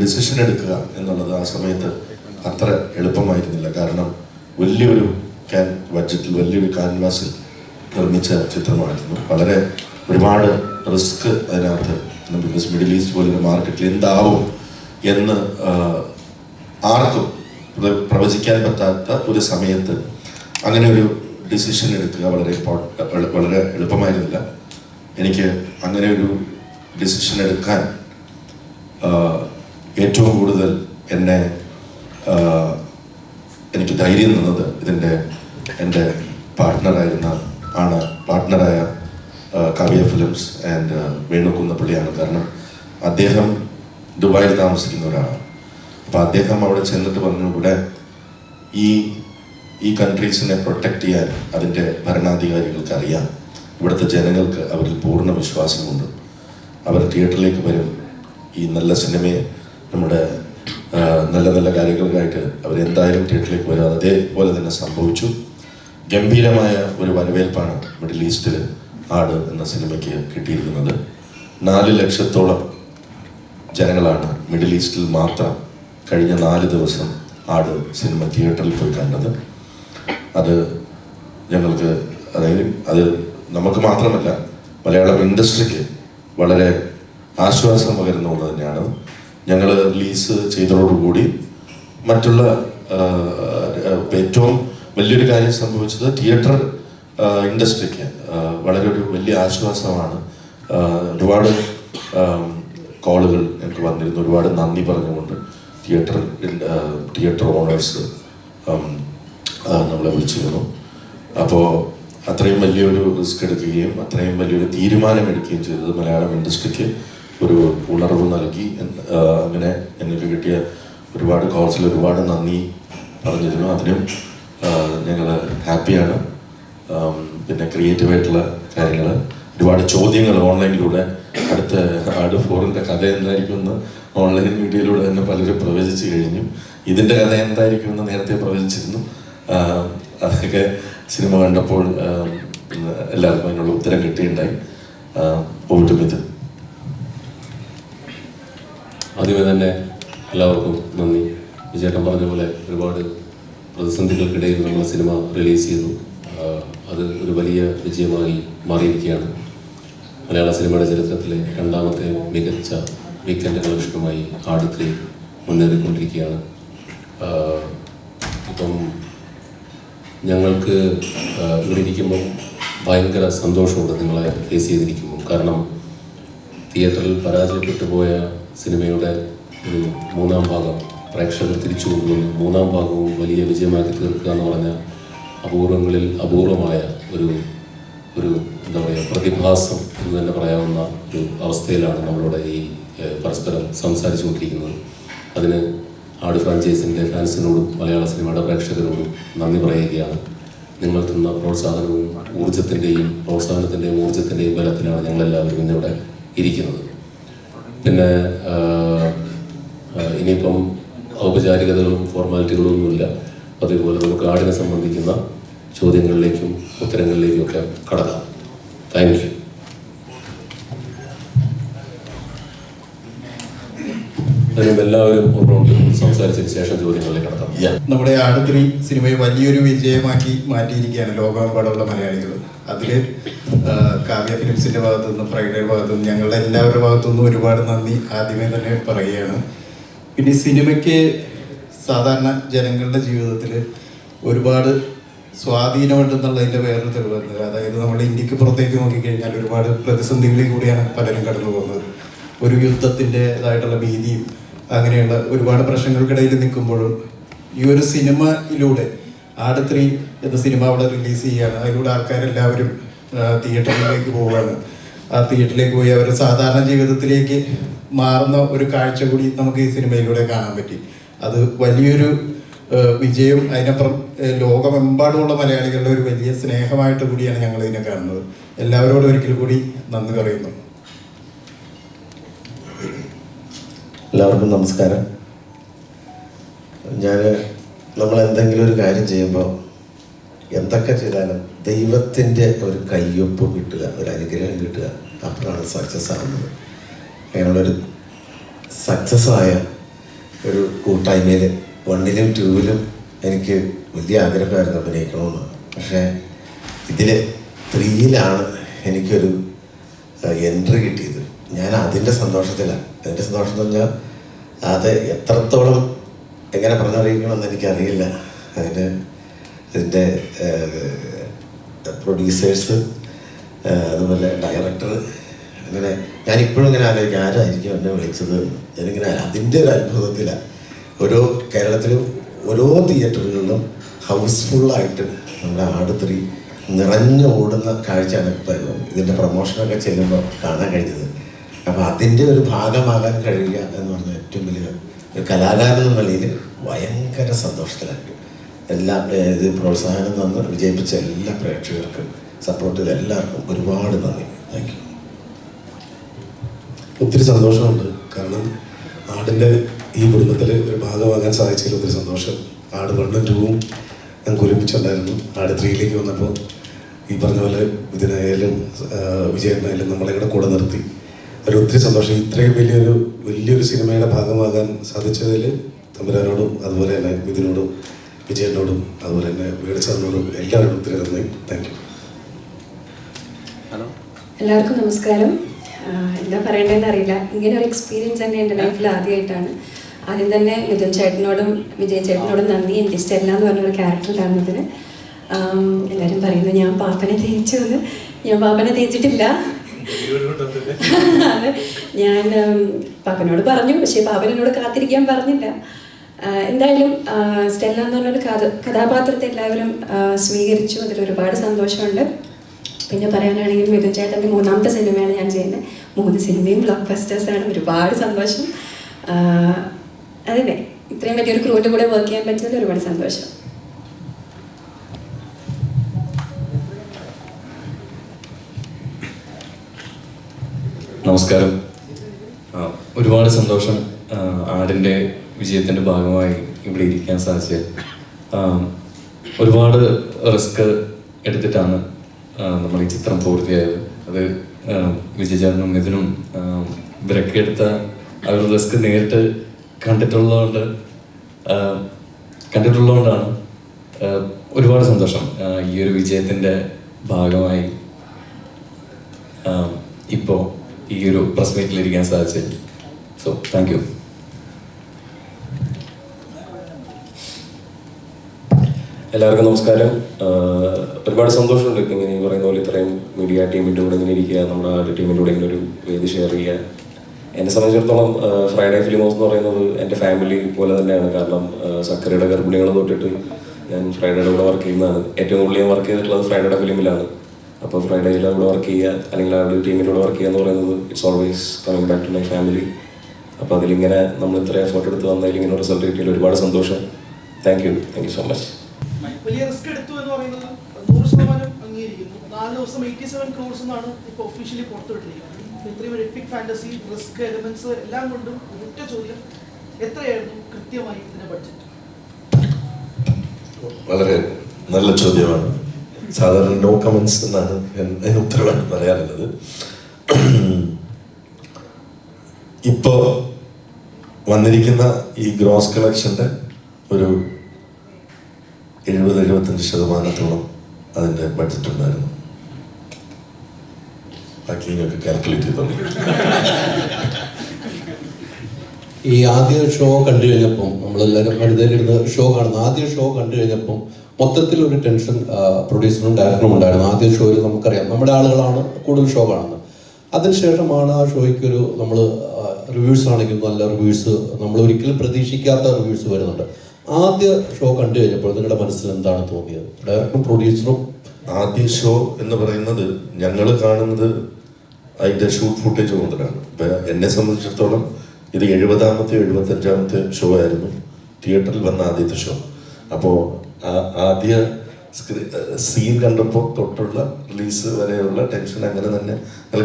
Decision എടുക്കുക എന്നുള്ളത് ആ സമയത്ത് അത്ര എളുപ്പമായിരുന്നില്ല. കാരണം വലിയൊരു ബഡ്ജറ്റിൽ വലിയൊരു ക്യാൻവാസിൽ നിർമ്മിച്ച ചിത്രമായിരുന്നു. വളരെ ഒരുപാട് റിസ്ക് അതിനകത്ത്. ബിക്കോസ് മിഡിൽ ഈസ്റ്റ് പോലൊരു മാർക്കറ്റിൽ എന്താവും എന്ന് ആർക്കും പ്രവചിക്കാൻ പറ്റാത്ത ഒരു സമയത്ത് അങ്ങനെ ഒരു ഡിസിഷൻ എടുക്കുക വളരെ എളുപ്പമായിരുന്നില്ല. എനിക്ക് അങ്ങനെ ഒരു ഡിസിഷൻ എടുക്കാൻ ഏറ്റവും കൂടുതൽ എനിക്ക് ധൈര്യം തന്നത് എൻ്റെ പാർട്ട്ണറായ കാവ്യ ഫിലിംസ് ആൻഡ് വേണു കുന്നപ്പള്ളിയാണ്. കാരണം അദ്ദേഹം ദുബായിൽ താമസിക്കുന്ന ഒരാളാണ്. അപ്പോൾ അദ്ദേഹം അവിടെ ചെന്നിട്ട് പറഞ്ഞു, ഇവിടെ ഈ കൺട്രീസിനെ പ്രൊട്ടക്റ്റ് ചെയ്യാൻ അതിൻ്റെ ഭരണാധികാരികൾക്ക് അറിയാം, ഇവിടുത്തെ ജനങ്ങൾക്ക് അവരിൽ പൂർണ്ണ വിശ്വാസമുണ്ട്, അവർ തിയേറ്ററിലേക്ക് വരും, ഈ നല്ല സിനിമയെ നമ്മുടെ നല്ല നല്ല കാര്യങ്ങൾക്കായിട്ട് അവരെന്തായാലും തിയേറ്ററിലേക്ക് വരും. അതേപോലെ തന്നെ സംഭവിച്ചു. ഗംഭീരമായ ഒരു വരവേൽപ്പാണ് മിഡിൽ ഈസ്റ്റിൽ ആട് എന്ന സിനിമയ്ക്ക് കിട്ടിയിരിക്കുന്നത്. 4 ലക്ഷത്തോളം ജനങ്ങളാണ് മിഡിൽ ഈസ്റ്റിൽ മാത്രം കഴിഞ്ഞ 4 ദിവസം ആട് സിനിമ തിയേറ്ററിൽ പോയി കണ്ടത്. അത് ഞങ്ങൾക്ക് അത് നമുക്ക് മാത്രമല്ല മലയാളം ഇൻഡസ്ട്രിക്ക് വളരെ ആശ്വാസം പകരുന്ന ഒന്ന് തന്നെയാണ്. ഞങ്ങൾ റിലീസ് ചെയ്തതോടുകൂടി മറ്റുള്ള ഏറ്റവും വലിയൊരു കാര്യം സംഭവിച്ചത് തിയേറ്റർ ഇൻഡസ്ട്രിക്ക് വളരെ ഒരു വലിയ ആശ്വാസമാണ്. ഒരുപാട് കോളുകൾ എനിക്ക് വന്നിരുന്നു, ഒരുപാട് നന്ദി പറഞ്ഞുകൊണ്ട് തിയേറ്റർ ഓണേഴ്സ് നമ്മളെ വിളിച്ചിരുന്നു. അപ്പോൾ അത്രയും വലിയൊരു റിസ്ക് എടുക്കുകയും അത്രയും വലിയൊരു തീരുമാനം എടുക്കുകയും ചെയ്തത് മലയാളം ഇൻഡസ്ട്രിക്ക് ഒരു ഉണർവ് നൽകി. അങ്ങനെ ഞങ്ങൾക്ക് കിട്ടിയ ഒരുപാട് കോൾസിൽ ഒരുപാട് നന്ദി പറഞ്ഞിരുന്നു. അതിനും ഞങ്ങൾ ഹാപ്പിയാണ്. പിന്നെ ക്രിയേറ്റീവായിട്ടുള്ള കാര്യങ്ങൾ, ഒരുപാട് ചോദ്യങ്ങൾ ഓൺലൈനിലൂടെ അടുത്ത ആട് 4ൻ്റെ കഥ എന്തായിരിക്കുമെന്ന് ഓൺലൈൻ മീഡിയയിലൂടെ തന്നെ പലരും പ്രവചിച്ചു കഴിഞ്ഞു. ഇതിൻ്റെ കഥ എന്തായിരിക്കുമെന്ന് നേരത്തെ പ്രവചിച്ചിരുന്നു. അതൊക്കെ സിനിമ കണ്ടപ്പോൾ എല്ലാവർക്കും അതിനുള്ള ഉത്തരം കിട്ടിയിട്ടുണ്ടായി. ഓട്ടുമിത് ആദ്യമേ തന്നെ എല്ലാവർക്കും നന്ദി. വിജയേട്ടൻ പറഞ്ഞ പോലെ ഒരുപാട് പ്രതിസന്ധികൾക്കിടയിൽ നമ്മൾ സിനിമ റിലീസ് ചെയ്തു. അത് ഒരു വലിയ വിജയമായി മാറിയിരിക്കുകയാണ്. മലയാള സിനിമയുടെ ചരിത്രത്തിലെ 2ാമത്തെ മികച്ച വീക്കെൻഡ് കളക്ഷനുമായി ആട് 3 മുന്നേറിക്കൊണ്ടിരിക്കുകയാണ്. ഇപ്പം ഞങ്ങൾക്ക് ഇവിടെ ഇരിക്കുമ്പം ഭയങ്കര സന്തോഷമുണ്ട് നിങ്ങളെ ഫേസ് ചെയ്തിരിക്കുമ്പോൾ. കാരണം തിയേറ്ററിൽ പരാജയപ്പെട്ടു പോയ സിനിമയുടെ ഒരു 3ാം ഭാഗം പ്രേക്ഷകർ തിരിച്ചു കൊണ്ടുവന്നു 3ാം ഭാഗവും വലിയ വിജയമാക്കി തീർക്കുക എന്ന് പറഞ്ഞ അപൂർവങ്ങളിൽ അപൂർവമായ ഒരു എന്താ പറയുക പ്രതിഭാസം എന്ന് തന്നെ പറയാവുന്ന ഒരു അവസ്ഥയിലാണ് നമ്മളിവിടെ ഈ പരസ്പരം സംസാരിച്ചു കൊണ്ടിരിക്കുന്നത്. അതിന് ആട് ഫ്രാഞ്ചൈസിൻ്റെ ഫാൻസിനോടും മലയാള സിനിമയുടെ പ്രേക്ഷകരോടും നന്ദി പറയുകയാണ്. നിങ്ങൾ തന്ന പ്രോത്സാഹനത്തിൻ്റെയും ഊർജ്ജത്തിൻ്റെയും ബലത്തിലാണ് ഞങ്ങളെല്ലാവരും ഇന്നിവിടെ ഇരിക്കുന്നത്. പിന്നെ ഇനിയിപ്പം ഔപചാരികതകളും ഫോർമാലിറ്റികളും ഒന്നുമില്ല. അതേപോലെ നമുക്ക് ആടിനെ സംബന്ധിക്കുന്ന ചോദ്യങ്ങളിലേക്കും ഉത്തരങ്ങളിലേക്കും ഒക്കെ കടക്കാം. Thank you. എല്ലാവരും ഒന്നുകൊണ്ട് സംസാരിച്ചതിന് ശേഷം ചോദ്യങ്ങളിലേക്ക് കടക്കാം. നമ്മുടെ ആട് 3 സിനിമയെ വലിയൊരു വിജയമാക്കി മാറ്റിയിരിക്കുകയാണ് ലോകമെമ്പാടുള്ള മലയാളികൾ. അതിൽ കാവ്യ ഫിലിംസിൻ്റെ ഭാഗത്തു നിന്നും ഫ്രൈഡേയുടെ ഭാഗത്തു നിന്നും ഞങ്ങളുടെ എല്ലാവരുടെ ഭാഗത്തു നിന്നും ഒരുപാട് നന്ദി ആദ്യമേ തന്നെ പറയുകയാണ്. പിന്നെ സിനിമയ്ക്ക് സാധാരണ ജനങ്ങളുടെ ജീവിതത്തിൽ ഒരുപാട് സ്വാധീനമുണ്ടെന്നുള്ളതിൻ്റെ വേറൊരു തെളിവുണ്ട്. അതായത് നമ്മൾ ഇന്ത്യക്ക് പുറത്തേക്ക് നോക്കിക്കഴിഞ്ഞാൽ ഒരുപാട് പ്രതിസന്ധികളിൽ കൂടിയാണ് പലരും കടന്നു പോകുന്നത്. ഒരു യുദ്ധത്തിൻ്റെതായിട്ടുള്ള ഭീതിയും അങ്ങനെയുള്ള ഒരുപാട് പ്രശ്നങ്ങൾക്കിടയിൽ നിൽക്കുമ്പോഴും ഈ ഒരു സിനിമയിലൂടെ ആട് 3 എന്ന സിനിമ അവിടെ റിലീസ് ചെയ്യുകയാണ്. അതിലൂടെ ആൾക്കാരെല്ലാവരും തിയേറ്ററിലേക്ക് പോവുകയാണ്. ആ തിയേറ്ററിലേക്ക് പോയി അവർ സാധാരണ ജീവിതത്തിലേക്ക് മാറുന്ന ഒരു കാഴ്ച കൂടി നമുക്ക് ഈ സിനിമയിലൂടെ കാണാൻ പറ്റി. അത് വലിയൊരു വിജയം. അതിനപ്പുറം ലോകമെമ്പാടുമുള്ള മലയാളികളുടെ ഒരു വലിയ സ്നേഹമായിട്ട് കൂടിയാണ് ഞങ്ങൾ ഇതിനെ കാണുന്നത്. എല്ലാവരോടും ഒരിക്കൽ കൂടി നന്ദി പറയുന്നു. എല്ലാവർക്കും നമസ്കാരം. നമ്മൾ എന്തെങ്കിലും ഒരു കാര്യം ചെയ്യുമ്പോൾ എന്തൊക്കെ ചെയ്താലും ദൈവത്തിൻ്റെ ഒരു കയ്യൊപ്പ് കിട്ടുക, ഒരു അനുഗ്രഹം കിട്ടുക, അപ്പോഴാണ് സക്സസ് ആകുന്നത്. അങ്ങനെയുള്ളൊരു സക്സസ്സായ ഒരു കൂട്ടായ്മയിൽ 1ലും 2ലും എനിക്ക് വലിയ ആഗ്രഹമായിരുന്നു അഭിനയിക്കണമെന്ന്. പക്ഷേ ഇതിൽ 3ലാണ് എനിക്കൊരു എൻട്രി കിട്ടിയത്. ഞാൻ അതിൻ്റെ സന്തോഷത്തിലാണ്. അതിൻ്റെ സന്തോഷം എന്ന് പറഞ്ഞാൽ അത് എത്രത്തോളം എങ്ങനെ പറഞ്ഞറിയിക്കണമെന്ന് എനിക്കറിയില്ല. അതിൻ്റെ പ്രൊഡ്യൂസേഴ്സ്, അതുപോലെ ഡയറക്ടർ, അങ്ങനെ ഞാനിപ്പോഴും ഇങ്ങനെ ആലോചിക്കും ആരായിരിക്കും എന്നെ വിളിച്ചത്. ഞാനിങ്ങനെ അതിൻ്റെ ഒരു അത്ഭുതത്തിലാണ്. കേരളത്തിലും ഓരോ തിയേറ്ററുകളിലും ഹൗസ്ഫുള്ളായിട്ട് നമ്മുടെ ആട് 3 നിറഞ്ഞു ഓടുന്ന കാഴ്ചയാണ് ഇപ്പോൾ ഇതിൻ്റെ പ്രൊമോഷനൊക്കെ ചെല്ലുമ്പോൾ കാണാൻ കഴിഞ്ഞത്. അപ്പോൾ അതിൻ്റെ ഒരു ഭാഗമാകാൻ കഴിയുക എന്ന് പറഞ്ഞാൽ ഏറ്റവും വലിയ ഒരു കലാകാരൻ എന്ന നിലയിൽ ഭയങ്കര സന്തോഷത്തിലാണ്. എല്ലാ ഇത് പ്രോത്സാഹനം തന്ന് വിജയിപ്പിച്ച എല്ലാ പ്രേക്ഷകർക്കും, സപ്പോർട്ട് ചെയ്ത എല്ലാവർക്കും ഒരുപാട് നന്ദി. Thank you. ഒത്തിരി സന്തോഷമുണ്ട്. കാരണം ആടിൻ്റെ ഈ കുടുംബത്തിൽ ഒരു ഭാഗമാകാൻ സാധിച്ചതിൽ ഒത്തിരി സന്തോഷം. ആട് 1ഉം 2ഉം ഞങ്ങൾക്ക് ഒരുമിച്ചുണ്ടായിരുന്നു. ആട് 3ലേക്ക് വന്നപ്പോൾ ഈ പറഞ്ഞ പോലെ ഇതിനായാലും വിജയനായാലും നമ്മളെ കൂടെ നിർത്തി. ഒത്തിരി സന്തോഷം. ഇത്രയും വലിയൊരു സിനിമയുടെ ഭാഗമാകാൻ സാധിച്ചതിൽ തമ്പുരാനോടും അതുപോലെ തന്നെ ഇതിനോടും വിജയനോടും അതുപോലെ തന്നെ വീടച്ചാറിനോടും എല്ലാവരോടും ഒത്തിരി നന്ദി. Thank you. എല്ലാവർക്കും നമസ്കാരം. എന്താ പറയേണ്ടതെന്ന് അറിയില്ല. ഇങ്ങനെ ഒരു എക്സ്പീരിയൻസ് തന്നെ എൻ്റെ ലൈഫിൽ ആദ്യമായിട്ടാണ്. ആദ്യം തന്നെ മിഥുൻ ചേട്ടനോടും വിജയൻ ചേട്ടനോടും നന്ദി. എനിക്ക് സ്റ്റെല്ല എന്ന് പറഞ്ഞൊരു ക്യാരക്ടർ തന്നതിന്. എല്ലാവരും പറയുന്നു ഞാൻ പാപ്പനെ തേച്ചു എന്ന്. ഞാൻ പാപ്പനെ തേച്ചിട്ടില്ല. അത് ഞാൻ പാപ്പനോട് പറഞ്ഞു, പക്ഷേ പാപ്പൻ എന്നോട് കാത്തിരിക്കാൻ പറഞ്ഞില്ല. എന്തായാലും സ്റ്റെല്ല എന്ന് പറഞ്ഞൊരു കഥാപാത്രത്തെ എല്ലാവരും സ്വീകരിച്ചു. അതിൽ ഒരുപാട് സന്തോഷമുണ്ട്. പിന്നെ പറയാനാണെങ്കിൽ മിഥുൻ ചേട്ടൻ്റെ 3ാമത്തെ സിനിമയാണ് ഞാൻ ചെയ്യുന്നത്. 3 സിനിമയും ബ്ലോക്ക് ബസ്റ്റേഴ്സാണ്. ഒരുപാട് സന്തോഷം. അതന്നെ, ഇത്രയും വലിയൊരു ക്രൂവിൻ്റെ കൂടെ വർക്ക് ചെയ്യാൻ പറ്റിയതിൽ ഒരുപാട് സന്തോഷം. നമസ്കാരം. ഒരുപാട് സന്തോഷം ആടിൻ്റെ വിജയത്തിൻ്റെ ഭാഗമായി ഇവിടെ ഇരിക്കാൻ സാധിച്ചത്. ഒരുപാട് റിസ്ക് എടുത്തിട്ടാണ് നമ്മൾ ഈ ചിത്രം പൂർത്തിയായത്. അത് വിജയചേട്ടനും മിഥുനും ഇവരൊക്കെ എടുത്ത ആ ഒരു റിസ്ക് നേരിട്ട് കണ്ടിട്ടുള്ളതുകൊണ്ടാണ് ഒരുപാട് സന്തോഷം ഈ ഒരു വിജയത്തിൻ്റെ ഭാഗമായി ഇപ്പോൾ ഈ ഒരു പ്രസ് മീറ്റിലിരിക്കാൻ സാധിച്ചത്. So thank you. എല്ലാവർക്കും നമസ്കാരം. ഒരുപാട് സന്തോഷമുണ്ട് ഇപ്പം ഇങ്ങനെ പറയുന്ന പോലെ ഇത്രയും മീഡിയ ടീമിൻ്റെ കൂടെ ഇങ്ങനെ ഇരിക്കുക, നമ്മുടെ ആദ്യ ടീമിൻ്റെ കൂടെ ഇങ്ങനെ ഒരു വേദി ഷെയർ ചെയ്യുക. എന്നെ സംബന്ധിച്ചിടത്തോളം ഫ്രൈഡേ ഫിലിം ഹൗസ് എന്ന് പറയുന്നത് എൻ്റെ ഫാമിലി പോലെ തന്നെയാണ്. കാരണം സക്കരയുടെ ഗർഭിണികൾ തൊട്ടിട്ട് ഞാൻ ഫ്രൈഡേയുടെ കൂടെ വർക്ക് ചെയ്യുന്നതാണ്. ഏറ്റവും കൂടുതൽ ഞാൻ വർക്ക് ചെയ്തിട്ടുള്ളത് ഫ്രൈഡേയുടെ ഫിലിമിലാണ്. അപ്പോൾ ഫ്രൈഡേയിൽ അവിടെ വർക്ക് ചെയ്യുക അല്ലെങ്കിൽ ആ ഒരു ടീമിൻ്റെ കൂടെ വർക്ക് ചെയ്യുക എന്ന് പറയുന്നത് it's always coming back to my family. അപ്പോൾ അതിലിങ്ങനെ നമ്മൾ ഇത്ര എഫേർട്ട് എടുത്ത് വന്നതിൽ ഇങ്ങനെ റിസൾട്ട് കിട്ടിയതിൽ ഒരുപാട് സന്തോഷം. Thank you so much. വലിയ റിസ്ക് എടുത്തു എന്ന് പറയുന്നത് 100% അംഗീകരിക്കുന്നു. 4 ദിവസം 87 crores എന്നാണ് ഇപ്പോൾ ഒഫീഷ്യലി പുറത്തുവിട്ടിരിക്കുന്നത്. ഇത്രയും ഒരു എപ്പിക് ഫാന്റസി, റിസ്ക് എലമെന്റ്സ് എല്ലാം കൊണ്ടും ഒറ്റ ചോദ്യം, എത്രയായിരുന്നു കൃത്യമായി ഇതിന്റെ ബഡ്ജറ്റ്? വളരെ നല്ല ചോദ്യമാണ്. സാധാരണ നോ കമൻസ് എന്നാണ് അതിന് ഉത്തരവായിട്ട് പറയാറുള്ളത്. ഇപ്പോൾ വന്നിരിക്കുന്ന ഈ ഗ്രോസ് കളക്ഷൻ്റെ ഒരു 70-75% അതിൻ്റെ ബഡ്ജറ്റ് ഉണ്ടായിരുന്നു. ബാക്കി നിങ്ങൾക്ക് കാൽക്കുലേറ്റ് ചെയ്തോളൂ. ഈ ആദ്യ ഷോ കണ്ടു കഴിഞ്ഞപ്പം നമ്മളെല്ലാവരും വനിതയിലിരുന്ന് ഷോ കാണുന്നു. ആദ്യ ഷോ കണ്ടു കഴിഞ്ഞപ്പം മൊത്തത്തിൽ ഒരു ടെൻഷൻ പ്രൊഡ്യൂസറും ഡയറക്ടറും ഉണ്ടായിരുന്നു. ആദ്യ ഷോയിൽ നമുക്കറിയാം നമ്മുടെ ആളുകളാണ് കൂടുതൽ ഷോ കാണുന്നത്. അതിനുശേഷമാണ് ആ ഷോയ്ക്കൊരു നമ്മൾ റിവ്യൂസ് ആണെങ്കിൽ നല്ല റിവ്യൂസ്, നമ്മൾ ഒരിക്കലും പ്രതീക്ഷിക്കാത്ത റിവ്യൂസ് വരുന്നുണ്ട്. ആദ്യ ഷോ കണ്ടു കഴിഞ്ഞപ്പോൾ നിങ്ങളുടെ മനസ്സിൽ എന്താണ് തോന്നിയത്? ഡയറക്ടറും പ്രൊഡ്യൂസറും ആദ്യ ഷോ എന്ന് പറയുന്നത് ഞങ്ങൾ കാണുന്നത് അതിൻ്റെ ഷൂട്ട് ഫുട്ടേജ് മുതലാണ്. ഇപ്പം എന്നെ സംബന്ധിച്ചിടത്തോളം ഇത് 70ാമത്തെ 75ാമത്തെ ഷോ ആയിരുന്നു തിയേറ്ററിൽ വന്ന ആദ്യത്തെ ഷോ. അപ്പോൾ ആദ്യ സീൻ കണ്ടപ്പോൾ തൊട്ടുള്ള റിലീസ് വരെയുള്ള ടെൻഷൻ അങ്ങനെ തന്നെ.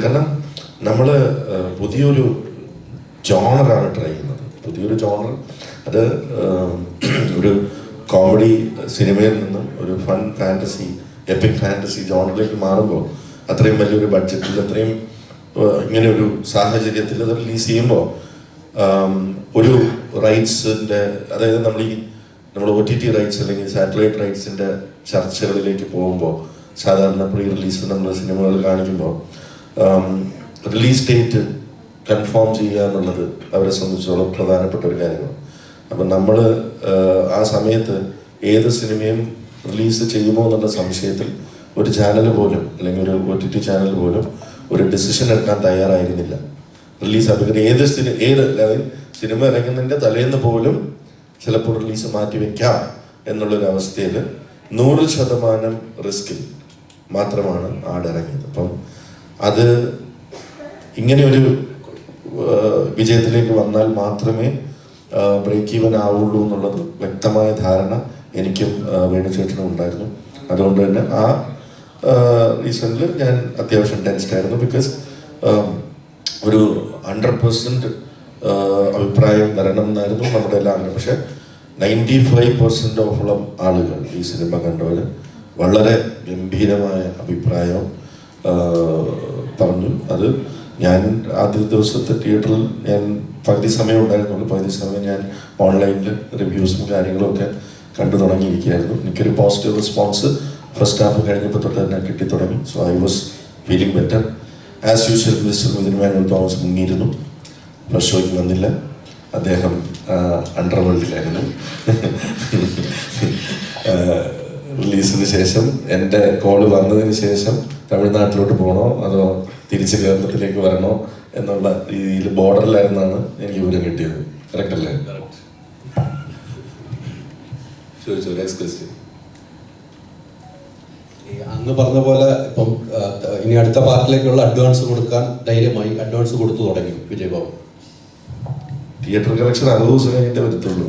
കാരണം നമ്മൾ പുതിയൊരു ജോണറാണ് ട്രൈ ചെയ്യുന്നത്. പുതിയൊരു ജോണർ, അത് ഒരു കോമഡി സിനിമയിൽ നിന്നും ഒരു ഫൺ ഫാൻറ്റസി, എപ്പിക് ഫാൻറ്റസി ജോണറിലേക്ക് മാറുമ്പോൾ അത്രയും വലിയൊരു ബഡ്ജറ്റിൽ അത്രയും ഇങ്ങനെ ഒരു സാഹചര്യത്തിൽ അത് റിലീസ് ചെയ്യുമ്പോൾ ഒരു റൈറ്റ്സിൻ്റെ, അതായത് നമ്മൾ OTT റൈറ്റ്സ് അല്ലെങ്കിൽ സാറ്റലൈറ്റ് റൈറ്റ്സിൻ്റെ ചർച്ചകളിലേക്ക് പോകുമ്പോൾ സാധാരണ പ്രീ റിലീസ് നമ്മൾ സിനിമകൾ കാണിക്കുമ്പോൾ റിലീസ് ഡേറ്റ് കൺഫേം ചെയ്യുക എന്നുള്ളത് അവരെ സംബന്ധിച്ചിടത്തോളം പ്രധാനപ്പെട്ട ഒരു കാര്യമാണ്. അപ്പം നമ്മൾ ആ സമയത്ത് ഏത് സിനിമയും റിലീസ് ചെയ്യുമോ എന്നുള്ള സംശയത്തിൽ ഒരു ചാനൽ പോലും അല്ലെങ്കിൽ ഒരു OTT ചാനൽ പോലും ഒരു ഡിസിഷൻ എടുക്കാൻ തയ്യാറായിരുന്നില്ല. റിലീസ് ആകുമ്പോൾ ഏത് സിനിമ ഇറങ്ങുന്നതിൻ്റെ തലേന്ന് പോലും ചിലപ്പോൾ റിലീസ് മാറ്റി വെക്കാം എന്നുള്ളൊരവസ്ഥയിൽ 100% റിസ്കിൽ മാത്രമാണ് ആടിറങ്ങിയത്. അപ്പം അത് ഇങ്ങനെയൊരു വിജയത്തിലേക്ക് വന്നാൽ മാത്രമേ ബ്രേക്ക് ഈവൻ ആവുള്ളൂ എന്നുള്ളത് വ്യക്തമായ ധാരണ എനിക്കും വേണുചേട്ടനും ഉണ്ടായിരുന്നു. അതുകൊണ്ട് തന്നെ ആ റീസണിൽ ഞാൻ അത്യാവശ്യം ടെൻസ്ഡ് ആയിരുന്നു. ബിക്കോസ് ഒരു 100% അഭിപ്രായം വരണം എന്നായിരുന്നു നമ്മുടെ എല്ലാ ആഗ്രഹം. പക്ഷെ 95% ഓഫോളം ആളുകൾ ഈ സിനിമ കണ്ടവർ വളരെ ഗംഭീരമായ അഭിപ്രായം പറഞ്ഞു. അത് ഞാൻ ആദ്യ ദിവസത്തെ തിയേറ്ററിൽ ഞാൻ പകുതി സമയം ഉണ്ടായിരുന്നുള്ളൂ. പകുതി സമയം ഞാൻ ഓൺലൈനിൽ റിവ്യൂസും കാര്യങ്ങളും ഒക്കെ കണ്ടു തുടങ്ങിയിരിക്കുകയായിരുന്നു. എനിക്കൊരു പോസിറ്റീവ് റെസ്പോൺസ് ഫസ്റ്റ് ഹാഫ് കഴിഞ്ഞപ്പോൾ തൊട്ട് തന്നെ കിട്ടി തുടങ്ങി. So I was feeling better. As usual mister Mithun Manuel Thomas മുങ്ങിയിരുന്നു. ഫസ്റ്റ് ഷോയ്ക്ക് വന്നില്ല, അദ്ദേഹം അണ്ടർവേൾഡിലായിരുന്നു. റിലീസിന് ശേഷം എൻ്റെ കോള് വന്നതിന് ശേഷം തമിഴ്നാട്ടിലോട്ട് പോകണോ അതോ തിരിച്ച് കേരളത്തിലേക്ക് വരണോ എന്നുള്ള രീതിയിൽ ബോർഡറിലായിരുന്നാണ് എനിക്ക് വിവരം കിട്ടിയത്. കറക്റ്റ് അല്ലേ? ചോദിച്ചോ, നെക്സ്റ്റ് ക്വസ്റ്റ്യൻ. അങ്ങ് പറഞ്ഞ പോലെ ഇപ്പം ഇനി അടുത്ത പാർട്ടിലേക്കുള്ള അഡ്വാൻസ് കൊടുക്കാൻ ധൈര്യമായി അഡ്വാൻസ് കൊടുത്തു തുടങ്ങി വിജയ് ബാബു. തിയേറ്റർ കളക്ഷൻ 60 ദിവസം കഴിഞ്ഞിട്ടേ വരത്തുള്ളൂ.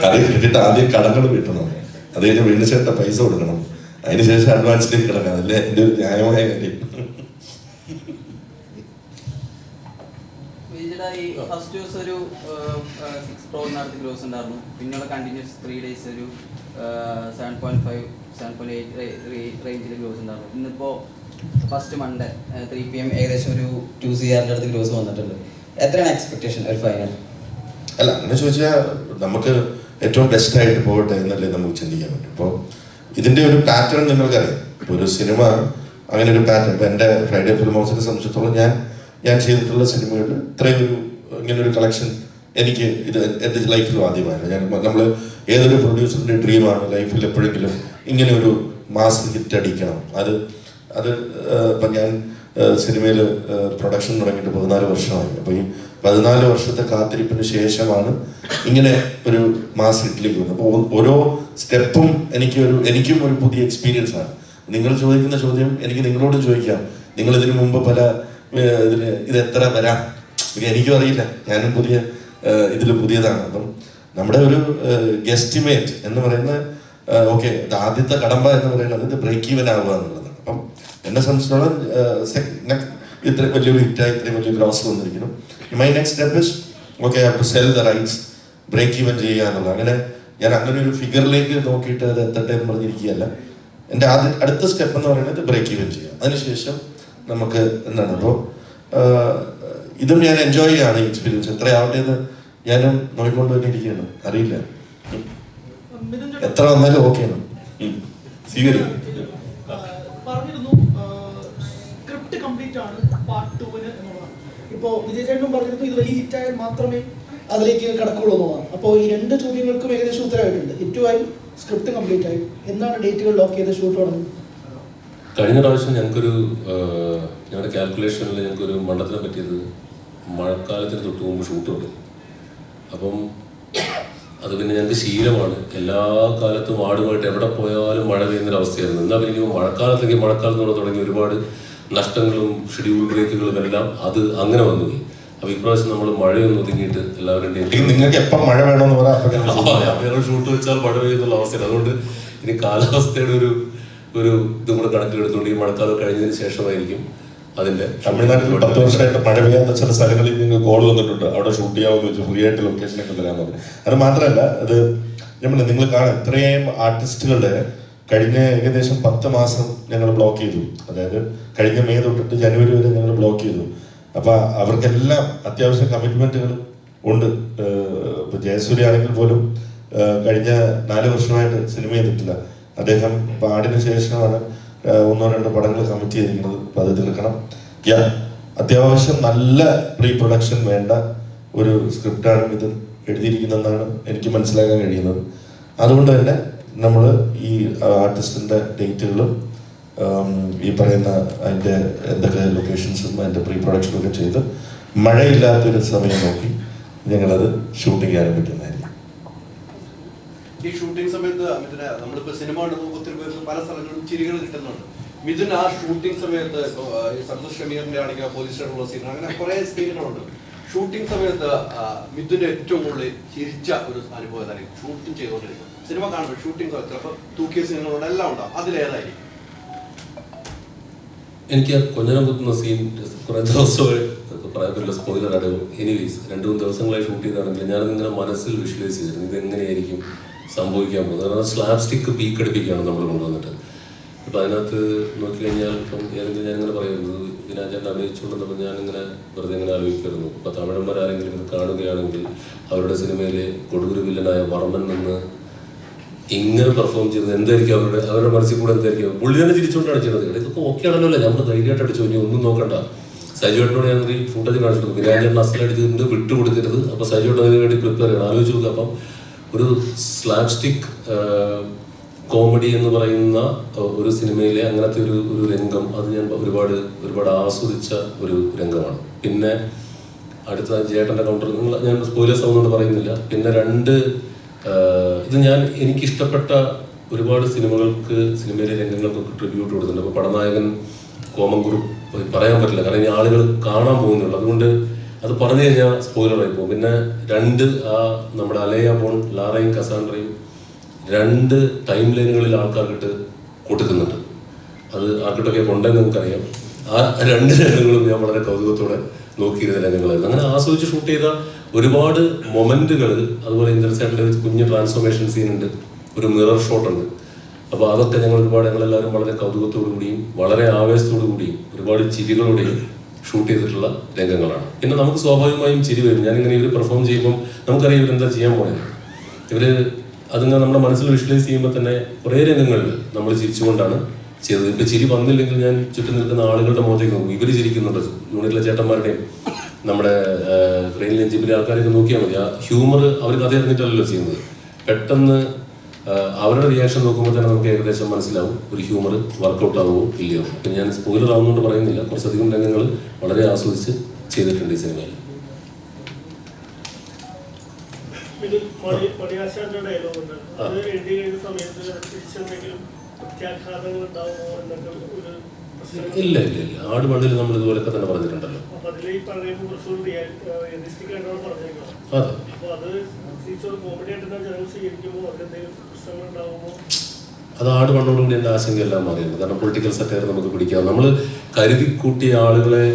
അത് കിട്ടിയിട്ട് ആദ്യം കടങ്ങൾ വീട്ടണം, അത് കഴിഞ്ഞ് വീണ്ടും പൈസ കൊടുക്കണം, അതിനുശേഷം അഡ്വാൻസിലേക്ക് കിടക്കാം. അതല്ലേ എൻ്റെ ഒരു ന്യായമായ കാര്യം. ഫസ്റ്റ് ദിവസം ഒരു 6 crore നടത്തി ഗ്രോസ് ഉണ്ടായിരുന്നു. പിന്നെയുള്ള കണ്ടിന്യൂസ് 3 days ഒരു 7.5 7.8 റേഞ്ചിൽ ഗ്രോസ് ഉണ്ടായിരുന്നു. ഇന്നിപ്പോൾ ഫസ്റ്റ് മൺഡേ 3 PM ഏകദേശം ഒരു 2 CR അടുത്ത് ഗ്രോസ് വന്നിട്ടുണ്ട്. എത്രയാണ് എക്സ്പെക്ടേഷൻ ഒരു ഫൈനൽ? അല്ല, അങ്ങനെ ചോദിച്ചാൽ നമുക്ക് ഏറ്റവും ബെസ്റ്റായിട്ട് പോകട്ടെ എന്നല്ലേ നമുക്ക് ചിന്തിക്കാൻ പറ്റും. ഇപ്പോൾ ഇതിൻ്റെ ഒരു പാറ്റേൺ നിങ്ങൾക്കറിയാം. ഒരു സിനിമ അങ്ങനെ ഒരു പാറ്റേൺ, ഇപ്പോൾ എൻ്റെ ഫ്രൈഡേ ഫിലിം ഹൗസിനെ സംബന്ധിച്ചിടത്തോളം ഞാൻ ചെയ്തിട്ടുള്ള സിനിമകളിൽ ഇത്രയും ഇങ്ങനൊരു കളക്ഷൻ എനിക്ക് ഇത് എൻ്റെ ലൈഫിലും ആദ്യമായിരുന്നു. നമ്മൾ ഏതൊരു പ്രൊഡ്യൂസറിൻ്റെ ഡ്രീമാണ് ലൈഫിൽ എപ്പോഴെങ്കിലും ഇങ്ങനെ ഒരു മാസ് ഹിറ്റ് അടിക്കണം. അത് ഇപ്പം ഞാൻ സിനിമയിൽ പ്രൊഡക്ഷൻ തുടങ്ങിയിട്ട് 14 വർഷമായി. അപ്പോൾ ഈ 14 വർഷത്തെ കാത്തിരിപ്പിന് ശേഷമാണ് ഇങ്ങനെ ഒരു മാസ് ഹിറ്റിലേക്ക് വന്നത്. അപ്പോൾ ഓരോ സ്റ്റെപ്പും എനിക്കും ഒരു പുതിയ എക്സ്പീരിയൻസ് ആണ്. നിങ്ങൾ ചോദിക്കുന്ന ചോദ്യം എനിക്ക് നിങ്ങളോട് ചോദിക്കാം. നിങ്ങൾ ഇതിനു മുമ്പ് പല ഇത് എത്ര വരാം എനിക്കും അറിയില്ല, ഞാനും ഇതിൽ പുതിയതാണ്. അപ്പം നമ്മുടെ ഒരു ഗെസ്റ്റിമേറ്റ് എന്ന് പറയുന്ന ഓക്കെ, ആദ്യത്തെ കടമ്പ എന്ന് പറയുന്നത് ഇത് ബ്രേക്ക് ഈവൻ ആവുക എന്നുള്ളതാണ്. അപ്പം എന്നെ സംബന്ധിച്ചിടത്തോളം ഇത്രയും വലിയൊരു ഹിറ്റായി ഇത്രയും വലിയ ഗ്രോസ് വന്നിരിക്കുന്നു. My next step is okay, have to sell the rights, break even ചെയ്യുക എന്നുള്ളത്. ഞാൻ അങ്ങനെ ഒരു ഫിഗറിലേക്ക് നോക്കിയിട്ട് അത് എത്തട്ടെ എന്ന് പറഞ്ഞിരിക്കുകയല്ല. എൻ്റെ അടുത്ത സ്റ്റെപ്പ് എന്ന് പറയുന്നത് ബ്രേക്ക് ഈവൻ ചെയ്യുക. അതിനുശേഷം നമുക്ക് എന്താണ്, അപ്പോൾ ഇതും ഞാൻ എൻജോയ് ചെയ്യാണ് ഈ എക്സ്പീരിയൻസ്. എത്രയാവട്ടെ എന്ന് ഞാനും നോക്കിക്കൊണ്ട് തന്നെ ഇരിക്കുകയാണ്. അറിയില്ല, എത്ര വന്നാലും ഓക്കെയാണ്, സ്വീകരിക്കും. പറഞ്ഞിരുന്നു സ്ക്രിപ്റ്റ് കംപ്ലീറ്റ് ആണ് പാർട്ട് 2 എന്നുള്ളതാണ്. ഇപ്പോൾ വിജയചേട്ടനും പറഞ്ഞിരുന്നു ഇത് വലിയ ഹിറ്റായാൽ മാത്രമേ അതിലേക്ക് കടക്കുള്ളൂ എന്നുള്ളതാണ്. അപ്പോൾ ഈ 2 ചോദ്യങ്ങൾക്കും ഏകദേശം ഉത്തരവായിട്ടുണ്ട്. ഹിറ്റുമായി, സ്ക്രിപ്റ്റ് കംപ്ലീറ്റ് ആയി. എന്നാണ് ഡേറ്റുകൾ ലോക്ക് ചെയ്ത് ഷൂട്ട് തുടങ്ങുന്നത്? കഴിഞ്ഞ പ്രാവശ്യം ഞങ്ങളുടെ കാൽക്കുലേഷനിൽ ഞങ്ങൾക്കൊരു മണ്ഡലത്തിനെ പറ്റിയത് മഴക്കാലത്തിന് തൊട്ട് മുമ്പ് ഷൂട്ട് ഉണ്ട്. അപ്പം അത് പിന്നെ ഞങ്ങൾക്ക് ശീലമാണ്. എല്ലാ കാലത്തും ആടുമായിട്ട് എവിടെ പോയാലും മഴ പെയ്യുന്നൊരവസ്ഥയായിരുന്നു. എന്നാൽ പിന്നെ മഴക്കാലത്തോടെ തുടങ്ങി ഒരുപാട് നഷ്ടങ്ങളും ഷെഡ്യൂൾ ബ്രേക്കുകളും എല്ലാം അത് അങ്ങനെ വന്നുപോയി. അപ്പോൾ ഇപ്രാവശ്യം നമ്മൾ മഴയൊന്നും ഒതുങ്ങിയിട്ട് എല്ലാവരുടെയും നിങ്ങൾക്ക് എപ്പം മഴ വേണമെന്ന് പറയാം, ഷൂട്ട് വെച്ചാൽ മഴ പെയ്യുന്നുള്ള അവസ്ഥയാണ്. അതുകൊണ്ട് ഇനി കാലാവസ്ഥയുടെ ഒരു ഇതും കൂടെ കണക്കിലെടുത്തുകൊണ്ട് ഈ മഴക്കാലം കഴിഞ്ഞതിന് ശേഷമായിരിക്കും അതിൻ്റെ. തമിഴ്നാട്ടിൽ 10 വർഷമായിട്ട് മഴ പെയ്യാത്ത ചില സ്ഥലങ്ങളിൽ നിങ്ങൾക്ക് കോൾ വന്നിട്ടുണ്ട്, അവിടെ ഷൂട്ട് ചെയ്യാമെന്ന് വെച്ചാൽ ഫ്രീ ആയിട്ട് ലൊക്കേഷനൊക്കെ തരാമെന്ന് പറഞ്ഞു. അത് മാത്രമല്ല, അത് നിങ്ങൾ കാണാം, ഇത്രയും ആർട്ടിസ്റ്റുകളുടെ കഴിഞ്ഞ ഏകദേശം 10 മാസം ഞങ്ങൾ ബ്ലോക്ക് ചെയ്തു. അതായത് കഴിഞ്ഞ മെയ് തൊട്ടിട്ട് ജനുവരി വരെ ഞങ്ങൾ ബ്ലോക്ക് ചെയ്തു. അപ്പോൾ അവർക്കെല്ലാം അത്യാവശ്യം കമ്മിറ്റ്മെൻറ്റുകൾ ഉണ്ട്. ഇപ്പോൾ ജയസൂര്യ ആണെങ്കിൽ പോലും കഴിഞ്ഞ 4 വർഷമായിട്ട് സിനിമ ചെയ്തിട്ടില്ല. അദ്ദേഹം പാടിന് ശേഷമാണ് 1-2 പടങ്ങൾ കമ്മിറ്റ് ചെയ്തിരിക്കുന്നത്. അപ്പോൾ അത് തീർക്കണം. അത്യാവശ്യം നല്ല പ്രീ പ്രൊഡക്ഷൻ വേണ്ട ഒരു സ്ക്രിപ്റ്റാണ് ഇത് എഴുതിയിരിക്കുന്നതെന്നാണ് എനിക്ക് മനസ്സിലാക്കാൻ കഴിയുന്നത്. അതുകൊണ്ട് തന്നെ നമ്മൾ ഈ ആർട്ടിസ്റ്റിൻ്റെ ഡേറ്റുകളും ഈ പറയുന്ന അതിൻ്റെ എന്തൊക്കെ ലൊക്കേഷൻസും അതിൻ്റെ പ്രീ പ്രൊഡക്ഷനും ഒക്കെ ചെയ്ത് മഴയില്ലാത്തൊരു സമയം നോക്കി ഞങ്ങളത് ഷൂട്ടിംഗ് ആരംഭിക്കുന്നതായിരിക്കും. ഈ ഷൂട്ടിംഗ് സമയത്ത് മിഥുന, നമ്മളിപ്പോൾ സിനിമ കണ്ടുമ്പോൾ ഒത്തിരി പേർക്ക് പല സ്ഥലങ്ങളിലും ചിരികൾ കിട്ടുന്നുണ്ട്. മിഥുൻ ആ ഷൂട്ടിംഗ് സമയത്ത് സന്തോഷ് ഷമീറിൻ്റെ ആണെങ്കിൽ പോലീസ് സ്റ്റേഷനുള്ള സീൻ, അങ്ങനെ കുറേ സീനുകളുണ്ട്. ഷൂട്ടിംഗ് സമയത്ത് മിഥുൻ്റെ ഏറ്റവും കൂടുതൽ ചിരിച്ച ഒരു അനുഭവം ഏതായിരിക്കും? ഷൂട്ടിംഗ് ചെയ്തുകൊണ്ടിരിക്കും, സിനിമ കാണുമ്പോൾ ഷൂട്ടിംഗ് ചിലപ്പോൾ തൂക്കിയ സീനുകളുണ്ട്, എല്ലാം ഉണ്ടാവും, അതിലേതായിരിക്കും? എനിക്ക് കൊഞ്ഞനം കുത്തുന്ന സീൻ കുറേ ദിവസമായി പറയാൻ പറ്റില്ല, സ്പോയിലറാണ്. എനിവേസ് 2-3 ദിവസങ്ങളായി ഷൂട്ട് ചെയ്താണെങ്കിൽ ഞാനതിങ്ങനെ മനസ്സിൽ വിഷ്വലൈസ് ചെയ്തിരുന്നു ഇതെങ്ങനെയായിരിക്കും സംഭവിക്കാൻ പോകുന്നത്. കാരണം സ്ലാബ് സ്റ്റിക്ക് പീക്ക് അടുപ്പിക്കുകയാണ് നമ്മൾ കൊണ്ടുവന്നിട്ട്. ഇപ്പം അതിനകത്ത് നോക്കിക്കഴിഞ്ഞാൽ ഇപ്പം ഏതെങ്കിലും ഞാനിങ്ങനെ പറയുന്നത് ഇതിനകത്ത് അഭിനയിച്ചുകൊണ്ടിരുന്നപ്പോൾ ഞാനിങ്ങനെ വെറുതെ ഇങ്ങനെ ആലോചിക്കായിരുന്നു, ഇപ്പം തമിഴന്മാരാരെങ്കിലും ഇത് കാണുകയാണെങ്കിൽ അവരുടെ സിനിമയിലെ കൊടുകുരു വില്ലനായ വർമ്മൻ നിന്ന് ഇങ്ങനെ പെർഫോം ചെയ്തത് എന്തായിരിക്കും അവരുടെ മനസ്സിൽ കൂടെ എന്തായിരിക്കും? പുള്ളി തന്നെ തിരിച്ചുകൊണ്ടാണ് ചെയ്തത്. ഇതൊക്കെ ഓക്കെ ആണല്ലോ അല്ലേ, നമ്മൾ ധൈര്യമായിട്ട് അടിച്ചു, ഇനി ഒന്നും നോക്കണ്ട. സജിയോട്ടിനോട് ഞാൻ ഈ ഫുട്ടേജ് കാണിച്ചിട്ടുണ്ട്, വിനായകൻ അസലടിച്ചിട്ടുണ്ട്, വിട്ടുകൊടുക്കരുത്. അപ്പോൾ സജിയോട്ട് അതിന് വേണ്ടി പ്രിപ്പയർ ചെയ്യണം. ആലോചിച്ച് നോക്കുക. അപ്പം ഒരു സ്ലാബ് സ്റ്റിക് കോമഡി എന്ന് പറയുന്ന ഒരു സിനിമയിലെ അങ്ങനത്തെ ഒരു രംഗം, അത് ഞാൻ ഒരുപാട് ആസ്വദിച്ച ഒരു രംഗമാണ്. പിന്നെ അടുത്ത ജേട്ടൻ്റെ കൗണ്ടർ, ഞാൻ സ്പോയിലേഴ്സ് ആവുന്നതുകൊണ്ട് പറയുന്നില്ല. പിന്നെ 2 ഇത് എനിക്കിഷ്ടപ്പെട്ട ഒരുപാട് സിനിമയിലെ രംഗങ്ങൾക്കൊക്കെ ട്രിബ്യൂട്ട് കൊടുത്തിട്ടുണ്ട്. അപ്പോൾ പടനായകൻ കോമങ്കുറുപ്പ് പറയാൻ പറ്റില്ല, കാരണം ഈ ആളുകൾ കാണാൻ പോകുന്നുള്ളൂ, അതുകൊണ്ട് അത് പറഞ്ഞു കഴിഞ്ഞാൽ സ്പോയിലറായി പോകും. പിന്നെ 2 നമ്മുടെ അലയ പോൺ, ലാറയും കസാൻഡ്രയും 2 ടൈം ലൈനുകളിൽ ആൾക്കാർക്കിട്ട് കൊടുക്കുന്നുണ്ട്. അത് ആർക്കിട്ടൊക്കെ കൊണ്ടെന്ന് നമുക്കറിയാം. ആ 2 രംഗങ്ങളും ഞാൻ വളരെ കൗതുകത്തോടെ നോക്കിയിരുന്ന രംഗങ്ങളായിരുന്നു. അങ്ങനെ ആസ്വദിച്ച് ഷൂട്ട് ചെയ്ത ഒരുപാട് മൊമെന്റുകൾ. അതുപോലെ ഇന്ദ്രസേട്ടൻ്റെ ഒരു കുഞ്ഞ് ട്രാൻസ്ഫോർമേഷൻ സീൻ ഉണ്ട്, ഒരു മിറർ ഷോട്ട് ഉണ്ട്. അപ്പോൾ അതൊക്കെ ഞങ്ങളെല്ലാവരും വളരെ കൗതുകത്തോടു കൂടിയും വളരെ ആവേശത്തോടു കൂടിയും ഒരുപാട് ചിരികളോടെയും ഷൂട്ട് ചെയ്തിട്ടുള്ള രംഗങ്ങളാണ്. പിന്നെ നമുക്ക് സ്വാഭാവികമായും ചിരി വരും. ഞാനിങ്ങനെ ഇവർ പെർഫോം ചെയ്യുമ്പം നമുക്കറിയാം ഇവരെന്താ ചെയ്യാൻ പോകുന്നത്. അതിങ്ങനെ നമ്മുടെ മനസ്സിൽ വിഷ്വലൈസ് ചെയ്യുമ്പോൾ തന്നെ കുറേ രംഗങ്ങളിൽ നമ്മൾ ചിരിച്ചുകൊണ്ടാണ് ചെയ്തത്. ഇപ്പം ചിരി വന്നില്ലെങ്കിൽ ഞാൻ ചുറ്റും നിൽക്കുന്ന ആളുകളുടെ മുഖത്തേക്ക് നോക്കും, ഇവർ ചിരിക്കുന്നുണ്ട്. യൂണിറ്റിലെ ചേട്ടന്മാരുടെയും നമ്മുടെ ട്രെയിനിലെ എഞ്ചിപ്പിലെ ആൾക്കാരൊക്കെ നോക്കിയാൽ മതി. ആ ഹ്യൂമർ അവർ കഥ അറിഞ്ഞിട്ടല്ലല്ലോ ചെയ്യുന്നത്. പെട്ടെന്ന് അവരുടെ റിയാക്ഷൻ നോക്കുമ്പോൾ തന്നെ നമുക്ക് ഏകദേശം മനസ്സിലാവും ഒരു ഹ്യൂമർ വർക്കൗട്ട് ആവുമോ ഇല്ലയോ. പിന്നെ ഞാൻ സ്പോയിലർ ആവുന്നതുകൊണ്ട് പറയുന്നില്ല, കുറച്ചധികം രംഗങ്ങൾ വളരെ ആസ്വദിച്ച് ചെയ്തിട്ടുണ്ട് ഈ സിനിമയിൽ. ഇല്ല ആട് മണ്ണിൽ നമ്മൾ ഇതുപോലൊക്കെ തന്നെ പറഞ്ഞിട്ടുണ്ടല്ലോ. അത് ആട് മണ്ണോടുകൂടി എൻ്റെ ആശങ്കയെല്ലാം മാറിയിരുന്നു. കാരണം പൊളിറ്റിക്കൽ സറ്റയർ നമുക്ക് പിടിക്കാം. നമ്മൾ കരുതി കൂട്ടിയ ആളുകളെ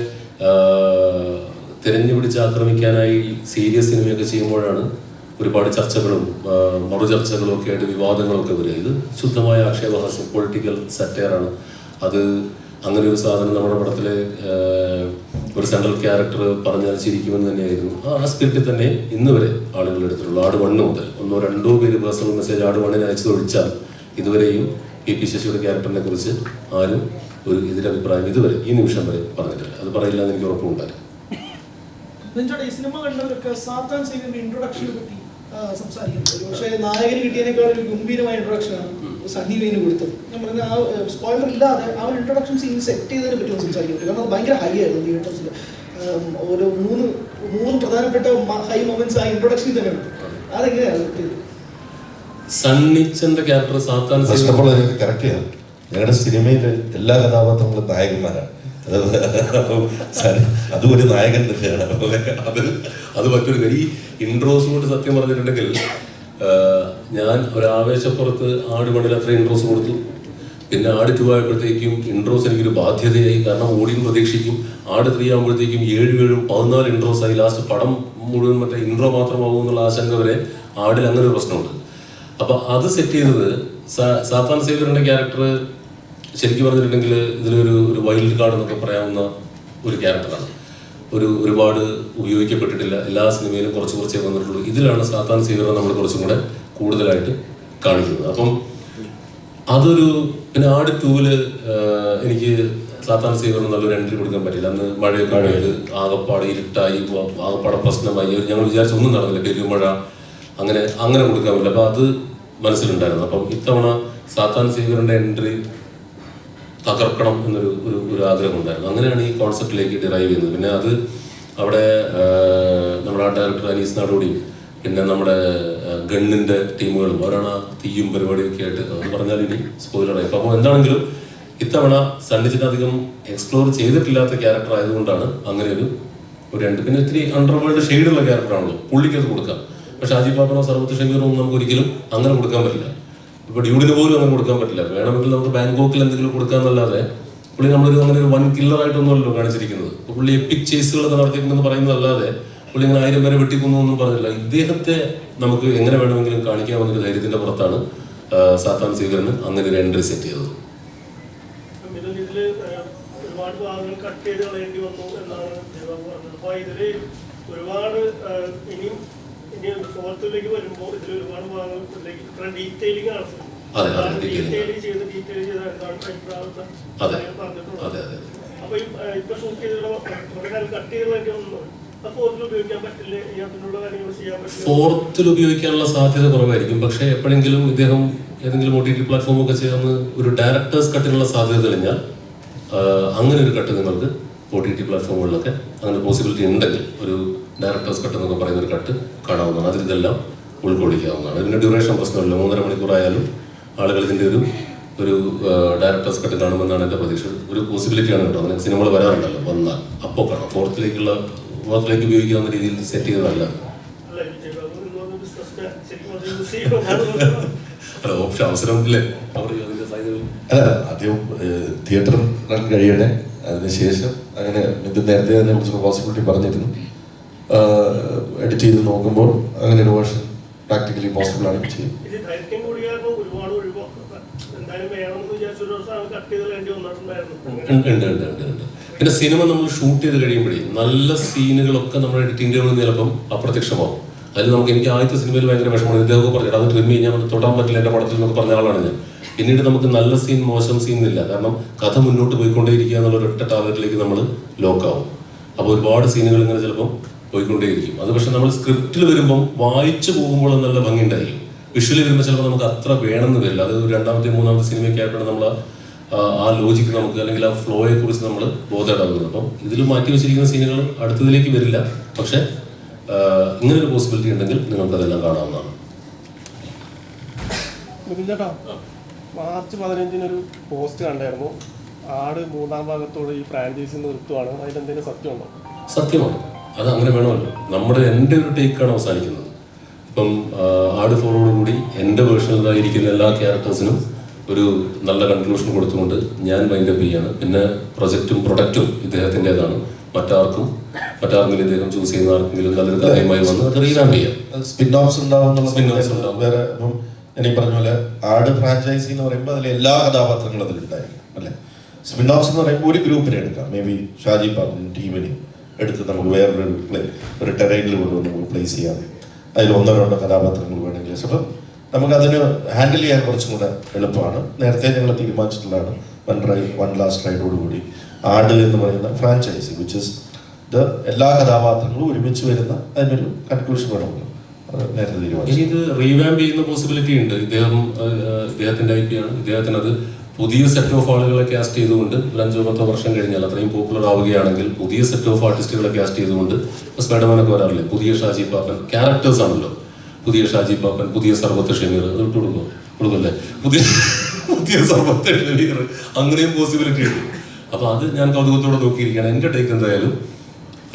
തിരഞ്ഞു പിടിച്ച് ആക്രമിക്കാനായി സീരിയസ് സിനിമയൊക്കെ ചെയ്യുമ്പോഴാണ് ഒരുപാട് ചർച്ചകളും മറുചർച്ചകളും ഒക്കെ ആയിട്ട് വിവാദങ്ങളൊക്കെ വരിക. ഇത് ശുദ്ധമായ ആക്ഷേപഹാസ്യം, പൊളിറ്റിക്കൽ സറ്റയറാണ്. അത് അങ്ങനെ ഒരു സാധനം നമ്മുടെ പടത്തിലെ ഒരു സെൻട്രൽ ക്യാരക്ടർ പറഞ്ഞാൽ ചിരിക്കുമെന്ന് തന്നെയായിരുന്നു. ആ സ്പിരിറ്റിൽ തന്നെ ഇന്ന് വരെ ആളുകൾ എടുത്തിട്ടുള്ളൂ. ആട് 1 മുതൽ 1-2 പേര് പേഴ്സണൽ മെസ്സേജ് ആട് 1 അയച്ചതൊഴിച്ചാൽ ഇതുവരെയും പി ശശിയുടെ ക്യാരക്ടറിനെ കുറിച്ച് ആരും ഒരു എതിരഭിപ്രായം ഇതുവരെ ഈ നിമിഷം വരെ പറഞ്ഞിട്ടില്ല. അത് പറയില്ല എന്ന് എനിക്ക് ഉറപ്പുണ്ടായിരുന്നു. ഈ സിനിമ കണ്ടവർക്ക് സാത്താൻ സൈനിന്റെ ഇൻട്രൊഡക്ഷനെ പറ്റി സംസാരിക്കുന്നത്, പക്ഷേ നായകന് കിട്ടിയതിനേക്കാൾ ഒരു ഗംഭീരമായ ഇൻട്രൊഡക്ഷനാണ് സണ്ണി വെയിന് കൊടുത്തത്. ഞാൻ പറഞ്ഞ ആ സ്പോയിലർ ഇല്ലാതെ ആ ഒരു ഇൻട്രൊഡക്ഷൻ സീൻ സെറ്റ് ചെയ്തതിനെ പറ്റി ഒന്ന് സംസാരിക്കുന്നത്. കാരണം അത് ഭയങ്കര ഹൈ ആയിരുന്നു തിയേറ്റേഴ്സിൽ. ഒരു മൂന്ന് പ്രധാനപ്പെട്ട ഹൈ മൊമെന്റ്സ് ആ ഇൻട്രൊഡക്ഷനിൽ തന്നെ ഉണ്ട്. അതെങ്ങനെയാണ് സണ്ണിച്ചന്റെ ക്യാരക്ടർ സാത്താൻ കറക്റ്റ് ചെയ്യാം. ഞങ്ങളുടെ സിനിമയിലെ എല്ലാ കഥാപാത്രങ്ങളും നായകന്മാരാണ്. അത് ഒരു നായകൻ തന്നെയാണ്. അത് മറ്റൊരു ഈ ഇൻട്രോസ് കൊണ്ട് സത്യം പറഞ്ഞിട്ടുണ്ടെങ്കിൽ ഞാൻ ഒരാവേശപ്പുറത്ത് ആട് മണ്ണിൽ അത്ര ഇൻട്രോസ് കൊടുത്തു. പിന്നെ ആട് 2 ആയപ്പോഴത്തേക്കും ഇൻട്രോസ് എനിക്കൊരു ബാധ്യതയായി. കാരണം ഓഡിയൻസ് പ്രതീക്ഷിക്കും. ആട് 3 ആകുമ്പോഴത്തേക്കും 7-14 ഇൻട്രോസ് ആയി. ലാസ്റ്റ് പടം മുഴുവൻ മറ്റേ ഇൻട്രോ മാത്രമാകും എന്നുള്ള ആശങ്ക വരെ ആടിൽ അങ്ങനെ ഒരു പ്രശ്നമുണ്ട്. അപ്പൊ അത് സെറ്റ് ചെയ്തത് സാത്താൻ സേവ്യറിന്റെ ക്യാരക്ടർ ശരിക്കും പറഞ്ഞിട്ടുണ്ടെങ്കിൽ ഇതിലൊരു വൈൽഡ് കാർഡ് എന്നൊക്കെ പറയാവുന്ന ഒരു ക്യാരക്ടറാണ്. ഒരുപാട് ഉപയോഗിക്കപ്പെട്ടിട്ടില്ല. എല്ലാ സിനിമയിലും കുറച്ച് കുറച്ചേ വന്നിട്ടുള്ളൂ. ഇതിലാണ് സാത്താൻ സ്വീകരണം നമ്മൾ കുറച്ചും കൂടെ കൂടുതലായിട്ട് കാണിക്കുന്നത്. അപ്പം അതൊരു പിന്നെ ആട് 2-ല് എനിക്ക് സാത്താൻ സ്വീകരണം നല്ലൊരു എൻട്രി കൊടുക്കാൻ പറ്റില്ല. അന്ന് മഴയൊക്കെ ആയത്, ആകപ്പാട് ഇരുട്ടായി, ആകപ്പാടെ പ്രശ്നമായി, ഞങ്ങൾ വിചാരിച്ച ഒന്നും നടന്നില്ല, പെരുമഴ, അങ്ങനെ കൊടുക്കാൻ പറ്റില്ല. അപ്പം അത് മനസ്സിലുണ്ടായിരുന്നു. അപ്പം ഇത്തവണ സാത്താൻ സ്വീകരന്റെ എൻട്രി തകർക്കണം എന്നൊരു ആഗ്രഹം ഉണ്ടായിരുന്നു. അങ്ങനെയാണ് ഈ കോൺസെപ്റ്റിലേക്ക് ഡിറൈവ് ചെയ്യുന്നത്. പിന്നെ അത് അവിടെ നമ്മുടെ ആ ഡയറക്ടർ അനീസ് നാടോടി, പിന്നെ നമ്മുടെ ഗണ്ണിന്റെ ടീമുകളും അവരാണ് ആ തീയും പരിപാടിയൊക്കെ ആയിട്ട്, അത് പറഞ്ഞാൽ ഇനി സ്പോയിലറായി. അപ്പോൾ എന്താണെങ്കിലും ഇത്തവണ സണ്ണിച്ചിട്ടധികം എക്സ്പ്ലോർ ചെയ്തിട്ടില്ലാത്ത ക്യാരക്ടർ ആയതുകൊണ്ടാണ് അങ്ങനെ ഒരു രണ്ട്. പിന്നെ ഇത്തിരി അണ്ടർവേൾഡ് ഷെയ്ഡുള്ള ക്യാരക്ടറാണല്ലോ, പുള്ളിക്ക് അത് കൊടുക്കാം. പക്ഷെ ഷാജി പാപ്പനോ സർവത്ത് ഷമീറോ നമുക്ക് ഒരിക്കലും അങ്ങനെ കൊടുക്കാൻ പറ്റില്ല. ഇപ്പൊ ഡ്യൂഡിന് പോലും അങ്ങനെ കൊടുക്കാൻ പറ്റില്ല. വേണമെങ്കിൽ നമുക്ക് ബാങ്കോക്കിൽ എന്തെങ്കിലും കൊടുക്കാന്നല്ലാതെ പുള്ളി അങ്ങനെ ഒരു വൺ കില്ലറായിട്ടൊന്നുമല്ലോ കാണിച്ചിരിക്കുന്നത്. ഇപ്പൊ പുള്ളി എപ്പിക് ചേസുകളൊക്കെ നടത്തിയിട്ടുണ്ടെന്ന് പറയുന്നതല്ലാതെ പുള്ളി ഇങ്ങനെ 1000 പേരെ വെട്ടിക്കൊന്നൊന്നും പറഞ്ഞില്ല. ഇദ്ദേഹത്തെ നമുക്ക് എങ്ങനെ വേണമെങ്കിലും കാണിക്കാമെന്നൊരു ധൈര്യത്തിന്റെ പുറത്താണ് സാത്താൻ സ്വീകരന് അങ്ങനെ ഒരു എൻട്രി സെറ്റ് ചെയ്തത്. ഒരുപാട് ഭാഗങ്ങൾ കട്ട് ചെയ്ത് കളയേണ്ടി വന്നു എന്നാണ് പറഞ്ഞത്. അപ്പോൾ ഇതില് ഒരുപാട് ഇനി ഫോർത്തിലേക്ക് വരുമ്പോൾ ഇതിൽ ഒരുപാട് ഭാഗങ്ങൾ ഡീറ്റെയിലിംഗ് ആണ്. അപ്പൊ ഇപ്പൊ ഷൂട്ട് ചെയ്തിട്ടുള്ള കട്ട് ചെയ്ത് വേണ്ടി വന്നു. ഫോർത്തിൽ ഉപയോഗിക്കാനുള്ള സാധ്യത കുറവായിരിക്കും. പക്ഷെ എപ്പോഴെങ്കിലും ഇദ്ദേഹം ഏതെങ്കിലും OTT പ്ലാറ്റ്ഫോമൊക്കെ ചേർന്ന് ഒരു ഡയറക്ടേഴ്സ് കട്ടിനുള്ള സാധ്യത തെളിഞ്ഞാൽ അങ്ങനെ ഒരു കട്ട് നിങ്ങൾക്ക് OTT പ്ലാറ്റ്ഫോമുകളിലൊക്കെ അങ്ങനെ പോസിബിലിറ്റി ഉണ്ടെങ്കിൽ ഒരു ഡയറക്ടേഴ്സ് കട്ട് എന്നൊക്കെ പറയുന്ന ഒരു കട്ട് കാണാവുന്നതാണ്. അതിലിതെല്ലാം ഉൾക്കൊള്ളിക്കാവുന്നതാണ്. ഇതിൻ്റെ ഡ്യൂറേഷൻ പ്രശ്നമില്ല. 3.5 മണിക്കൂറായാലും ആളുകൾ ഇതിൻ്റെ ഒരു ഡയറക്ടേഴ്സ് കട്ട് കാണുമെന്നാണ് എൻ്റെ പ്രതീക്ഷ. ഒരു പോസിബിലിറ്റിയാണ് കേട്ടോ. അങ്ങനെ സിനിമകൾ വരാറുണ്ടല്ലോ, വന്നാൽ അപ്പോൾ കാണാം. ഫോർത്തിലേക്ക് ഉപയോഗിക്കാവുന്ന രീതിയിൽ സെറ്റ് ചെയ്തതല്ല. ഓപ്ഷൻ അവസരമില്ലേ? അല്ല, ആദ്യം തിയേറ്റർ റൺ കഴിയണേ, അതിനുശേഷം അങ്ങനെ ഇത് നേരത്തെ തന്നെ കുറച്ച് പോസിബിലിറ്റി പറഞ്ഞിരുന്നു. എഡിറ്റ് ചെയ്ത് നോക്കുമ്പോൾ അങ്ങനെ ഒരു വേർഷൻ പ്രാക്ടിക്കലി പോസിബിൾ ആണ് ചെയ്യും. പിന്നെ സിനിമ നമ്മൾ ഷൂട്ട് ചെയ്ത് കഴിയുമ്പോഴേ നല്ല സീനുകളൊക്കെ നമ്മൾ എഡിറ്റിംഗ് ടേബിളിൽ ചിലപ്പം അപ്രത്യക്ഷമാവും. അതിൽ എനിക്ക് ആദ്യത്തെ സിനിമയിൽ ഭയങ്കര വിഷമമാണ്. ഇദ്ദേഹമൊക്കെ പറഞ്ഞിട്ട് അത് ട്രിം ചെയ്യാൻ തൊടാൻ പറ്റില്ല എൻ്റെ പടത്തിൽ എന്നൊക്കെ പറഞ്ഞ ആളാണ് ഞാൻ. പിന്നീട് നമുക്ക് നല്ല സീൻ മോശം സീൻ ഇല്ല, കാരണം കഥ മുന്നോട്ട് പോയിക്കൊണ്ടേയിരിക്കുക എന്നുള്ള ഒരൊറ്റ ടാർഗറ്റിലേക്ക് നമ്മൾ ലോക്കാവും. അപ്പോൾ ഒരുപാട് സീനുകൾ ഇങ്ങനെ ചിലപ്പം പോയിക്കൊണ്ടേയിരിക്കും. അത് പക്ഷെ നമ്മൾ സ്ക്രിപ്റ്റിൽ വരുമ്പം വായിച്ചു പോകുമ്പോൾ നല്ല ഭംഗി ഉണ്ടായിരിക്കും. വിഷ്വലി വരുമ്പോൾ ചിലപ്പോൾ നമുക്ക് അത്ര വേണമെന്ന് വരില്ല. അത് രണ്ടാമത്തെ 3ാമത്തെ സിനിമയൊക്കെ ആയിട്ടാണ് നമ്മൾ ആ ലോജിക്ക് നമുക്ക് അല്ലെങ്കിൽ ആ ഫ്ലോയെ കുറിച്ച് നമ്മൾ ബോധേടാകുന്നത്. അപ്പം ഇതിൽ മാറ്റി വെച്ചിരിക്കുന്ന സീനുകൾ അടുത്തതിലേക്ക് വരില്ല. പക്ഷെ ഇങ്ങനൊരു പോസിബിലിറ്റി ഉണ്ടെങ്കിൽ നിങ്ങൾക്ക് അതെല്ലാം കാണാവുന്നതാണ്. മാർച്ച് 15 ഒരു പോസ്റ്റ് കണ്ടായിരുന്നു. ആട് 3ാം ഭാഗത്തോട് ഈ ഫ്രാഞ്ചൈസി നിർത്തുവാണ്. അതിലെന്തെങ്കിലും സത്യമുണ്ടോ? സത്യമാണ്. അത് അങ്ങനെ വേണമല്ലോ. എൻ്റെ ഒരു ടേക്കാണ് അവസാനിക്കുന്നത്. ഇപ്പം ആട് 4ഓടുകൂടി എൻ്റെ വേർഷനിലായിരിക്കുന്ന എല്ലാ ക്യാരക്ടേഴ്സിനും ഒരു നല്ല കൺക്ലൂഷൻ കൊടുത്തുകൊണ്ട് ഞാൻ വൈൻഡപ്പ് ചെയ്യാണ്. പിന്നെ പ്രൊഡക്റ്റും ഇദ്ദേഹത്തിൻ്റെതാണ്. മറ്റാർക്കെങ്കിലും ഇദ്ദേഹം ചൂസ് ചെയ്യുന്ന ആർക്കെങ്കിലും നല്ലൊരു കഥയുമായി വന്ന് അത് റീവാമ്പ് ചെയ്യാം. സ്പിൻ ഓഫ്സ് ഉണ്ടാവും. വേറെ ഇപ്പം എനിക്ക് പറഞ്ഞ പോലെ ആട് ഫ്രാഞ്ചൈസി എന്ന് പറയുമ്പോൾ അതിൽ എല്ലാ കഥാപാത്രങ്ങളും അതിലുണ്ടായിരിക്കും അല്ലേ. സ്പിൻ ഓഫ്സ് എന്ന് പറയുമ്പോൾ ഒരു ഗ്രൂപ്പിനെ എടുക്കാം. മേ ബി ഷാജി പാപ്പൻ ടീമിനെ എടുത്ത് നമുക്ക് വേറൊരു ടെറൈനിൽ കൊണ്ടുവന്ന് നമുക്ക് പ്ലേസ് ചെയ്യാം. അതിൽ 1-2 കഥാപാത്രങ്ങൾ വേണമെങ്കിൽ അപ്പം നമുക്കതിന് ഹാൻഡിൽ ചെയ്യാൻ കുറച്ചും കൂടെ എളുപ്പമാണ്. നേരത്തെ ഞങ്ങൾ തീരുമാനിച്ചിട്ടുള്ളതാണ് വൺ ലാസ്റ്റ് റൈഡോടുകൂടി ആട് എന്ന് പറയുന്ന ഫ്രാഞ്ചൈസി വിച്ച് ഇസ് എല്ലാ കഥാപാത്രങ്ങളും ഒരുമിച്ച് വരുന്ന അതിനൊരു കൺക്ലൂഷൻ വേണമല്ലോ. അത് നേരത്തെ തീരുമാനിച്ചു. ഇത് റീവാമ്പ് ചെയ്യുന്ന പോസിബിലിറ്റി ഉണ്ട്. ഇദ്ദേഹത്തിൻ്റെ IP ആണ്. ഇദ്ദേഹത്തിനത് പുതിയ സെറ്റ് ഓഫ് ആളുകളെ കാസ്റ്റ് ചെയ്തുകൊണ്ട് ഒരു 5-10 വർഷം കഴിഞ്ഞാൽ അത്രയും പോപ്പുലർ ആവുകയാണെങ്കിൽ പുതിയ സെറ്റ് ഓഫ് ആർട്ടിസ്റ്റുകളെ കാസ്റ്റ് ചെയ്തുകൊണ്ട് സ്പൈഡർമാനൊക്കെ വരാറില്ലേ, പുതിയ ഷാജി പാപ്പൻ ക്യാരക്ടേഴ്സ് ആണല്ലോ. പുതിയ ഷാജി പാപ്പൻ, പുതിയ സർവത്ത് ഷമീർ, അത് കൊടുക്കല്ലേ, പുതിയ സർവത്ത് ഷമീർ, അങ്ങനെയും പോസിബിലിറ്റി ഉണ്ട്. അപ്പോൾ അത് ഞാൻ കൗതുകത്തോടെ നോക്കിയിരിക്കുകയാണ്. എൻ്റെ ടേക്ക് എന്തായാലും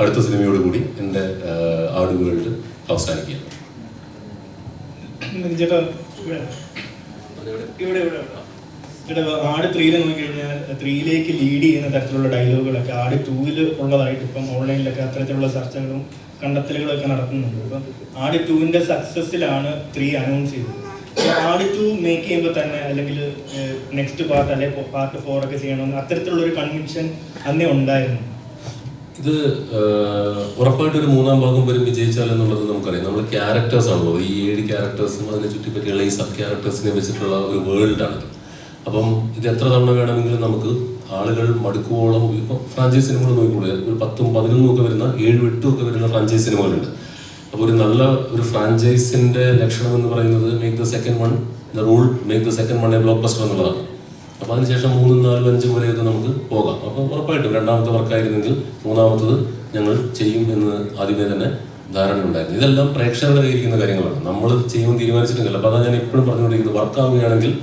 അടുത്ത സിനിമയോടുകൂടി എൻ്റെ ആട് വേൾഡ് അവസാനിക്കുകയാണ്. ആട് 3 നോക്കിക്കഴിഞ്ഞാൽ 3ലേക്ക് ലീഡ് ചെയ്യുന്ന തരത്തിലുള്ള ഡയലോഗുകളൊക്കെ ആട് 2 ഉള്ളതായിട്ട് ഇപ്പം ഓൺലൈനിലൊക്കെ അത്തരത്തിലുള്ള ചർച്ചകളും കണ്ടെത്തലുകളൊക്കെ നടത്തുന്നുണ്ട്. ഇപ്പം ആട് 2 സക്സസ്സിലാണ് 3 അനൗൺസ് ചെയ്തത്. ആട് 2 മേക്ക് ചെയ്യുമ്പോൾ തന്നെ അല്ലെങ്കിൽ നെക്സ്റ്റ് പാർട്ട് അല്ലെങ്കിൽ പാർട്ട് 4 ഒക്കെ ചെയ്യണമെന്ന് അത്തരത്തിലുള്ളൊരു കൺവിൻഷൻ അന്നേ ഉണ്ടായിരുന്നു. ഇത് ഉറപ്പായിട്ട് ഒരു മൂന്നാം ഭാഗം വരും വിജയിച്ചാൽ എന്നുള്ളത് നമുക്കറിയാം. നമ്മൾ ക്യാരക്ടേഴ്സ് ആണല്ലോ, ഈ 7 ക്യാരക്ടേഴ്സും അതിനെ ചുറ്റിപ്പറ്റിയുള്ള ഈ സബ് ക്യാരക്ടേഴ്സിനെ വെച്ചിട്ടുള്ള ഒരു വേൾഡാണിത്. അപ്പം ഇത് എത്ര തവണ വേണമെങ്കിലും നമുക്ക് ആളുകൾ മടുക്കുവോളം ഇപ്പോൾ ഫ്രാഞ്ചൈസ് സിനിമകൾ നോക്കിക്കൂടെ, ഒരു 10ഉം 11ഉം ഒക്കെ വരുന്ന 7, 8 ഒക്കെ വരുന്ന ഫ്രാഞ്ചൈസ് സിനിമകളുണ്ട്. അപ്പോൾ ഒരു നല്ല ഒരു ഫ്രാഞ്ചൈസിൻ്റെ ലക്ഷണം എന്ന് പറയുന്നത് make the second one the rule, make the second one A block buster എന്നുള്ളതാണ്. അപ്പോൾ അതിനുശേഷം 3, 4, 5 വരെയൊക്കെ നമുക്ക് പോകാം. അപ്പോൾ ഉറപ്പായിട്ടും രണ്ടാമത്തെ വർക്കായിരുന്നെങ്കിൽ മൂന്നാമത്തത് ഞങ്ങൾ ചെയ്യും എന്ന് ആദ്യമേ തന്നെ ധാരണയുണ്ടായിരുന്നു. ഇതെല്ലാം പ്രേക്ഷകരുടെ കയ്യിരിക്കുന്ന കാര്യങ്ങളാണ്, നമ്മൾ ചെയ്യുമെന്ന് തീരുമാനിച്ചിട്ടില്ല. അപ്പോൾ അതാണ് ഞാൻ എപ്പോഴും പറഞ്ഞുകൊണ്ടിരിക്കുന്നത്, വർക്കാവുകയാണെങ്കിൽ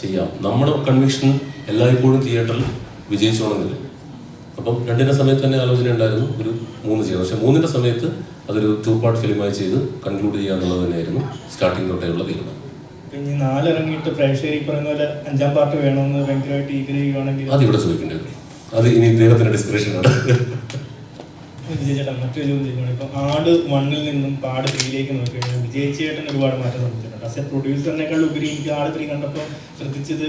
ചെയ്യാം. നമ്മുടെ കൺവിക്ഷൻ എല്ലായ്പ്പോഴും തിയേറ്ററിൽ വിജയിച്ചോണമെന്നില്ല. അപ്പം 2ന്റെ സമയത്ത് തന്നെ ആലോചന ഉണ്ടായിരുന്നു ഒരു 3 ചെയ്യാം. പക്ഷേ 3ന്റെ സമയത്ത് അതൊരു 2 പാർട്ട് ഫിലിമായി ചെയ്ത് കൺക്ലൂഡ് ചെയ്യുക എന്നുള്ളത് തന്നെയായിരുന്നു സ്റ്റാർട്ടിങ് തൊട്ടേയുള്ള തീരുമാനം. ഇനി 4 ഇറങ്ങിയിട്ട് പ്രേക്ഷകർ ഈ പറയുന്ന പോലെ 5ാം പാർട്ട് വേണമെന്ന് ഭയങ്കരമായിട്ട് ഈഗർ ചെയ്യുകയാണെങ്കിൽ അത് ഇവിടെ ചോദിക്കേണ്ടി വരും. അത് ഇനി ഇദ്ദേഹത്തിന്റെ ഡിസ്ക്രിപ്ഷനാണ്. വിജയചേട്ടാ, മറ്റൊരു ചോദ്യം ചോദിക്കണം. ഇപ്പം ആട് 1-ൽ നിന്നും ആട് 3ലേക്ക് നോക്കിക്കഴിഞ്ഞാൽ വിജയചേട്ടൻ ഒരുപാട് മാറ്റം സംഭവിച്ചിട്ടുണ്ട്. ആസ് എ പ്രൊഡ്യൂസറിനേക്കാൾ ഉപരി എനിക്ക് ആട് 3 കണ്ടപ്പോൾ ശ്രദ്ധിച്ചത്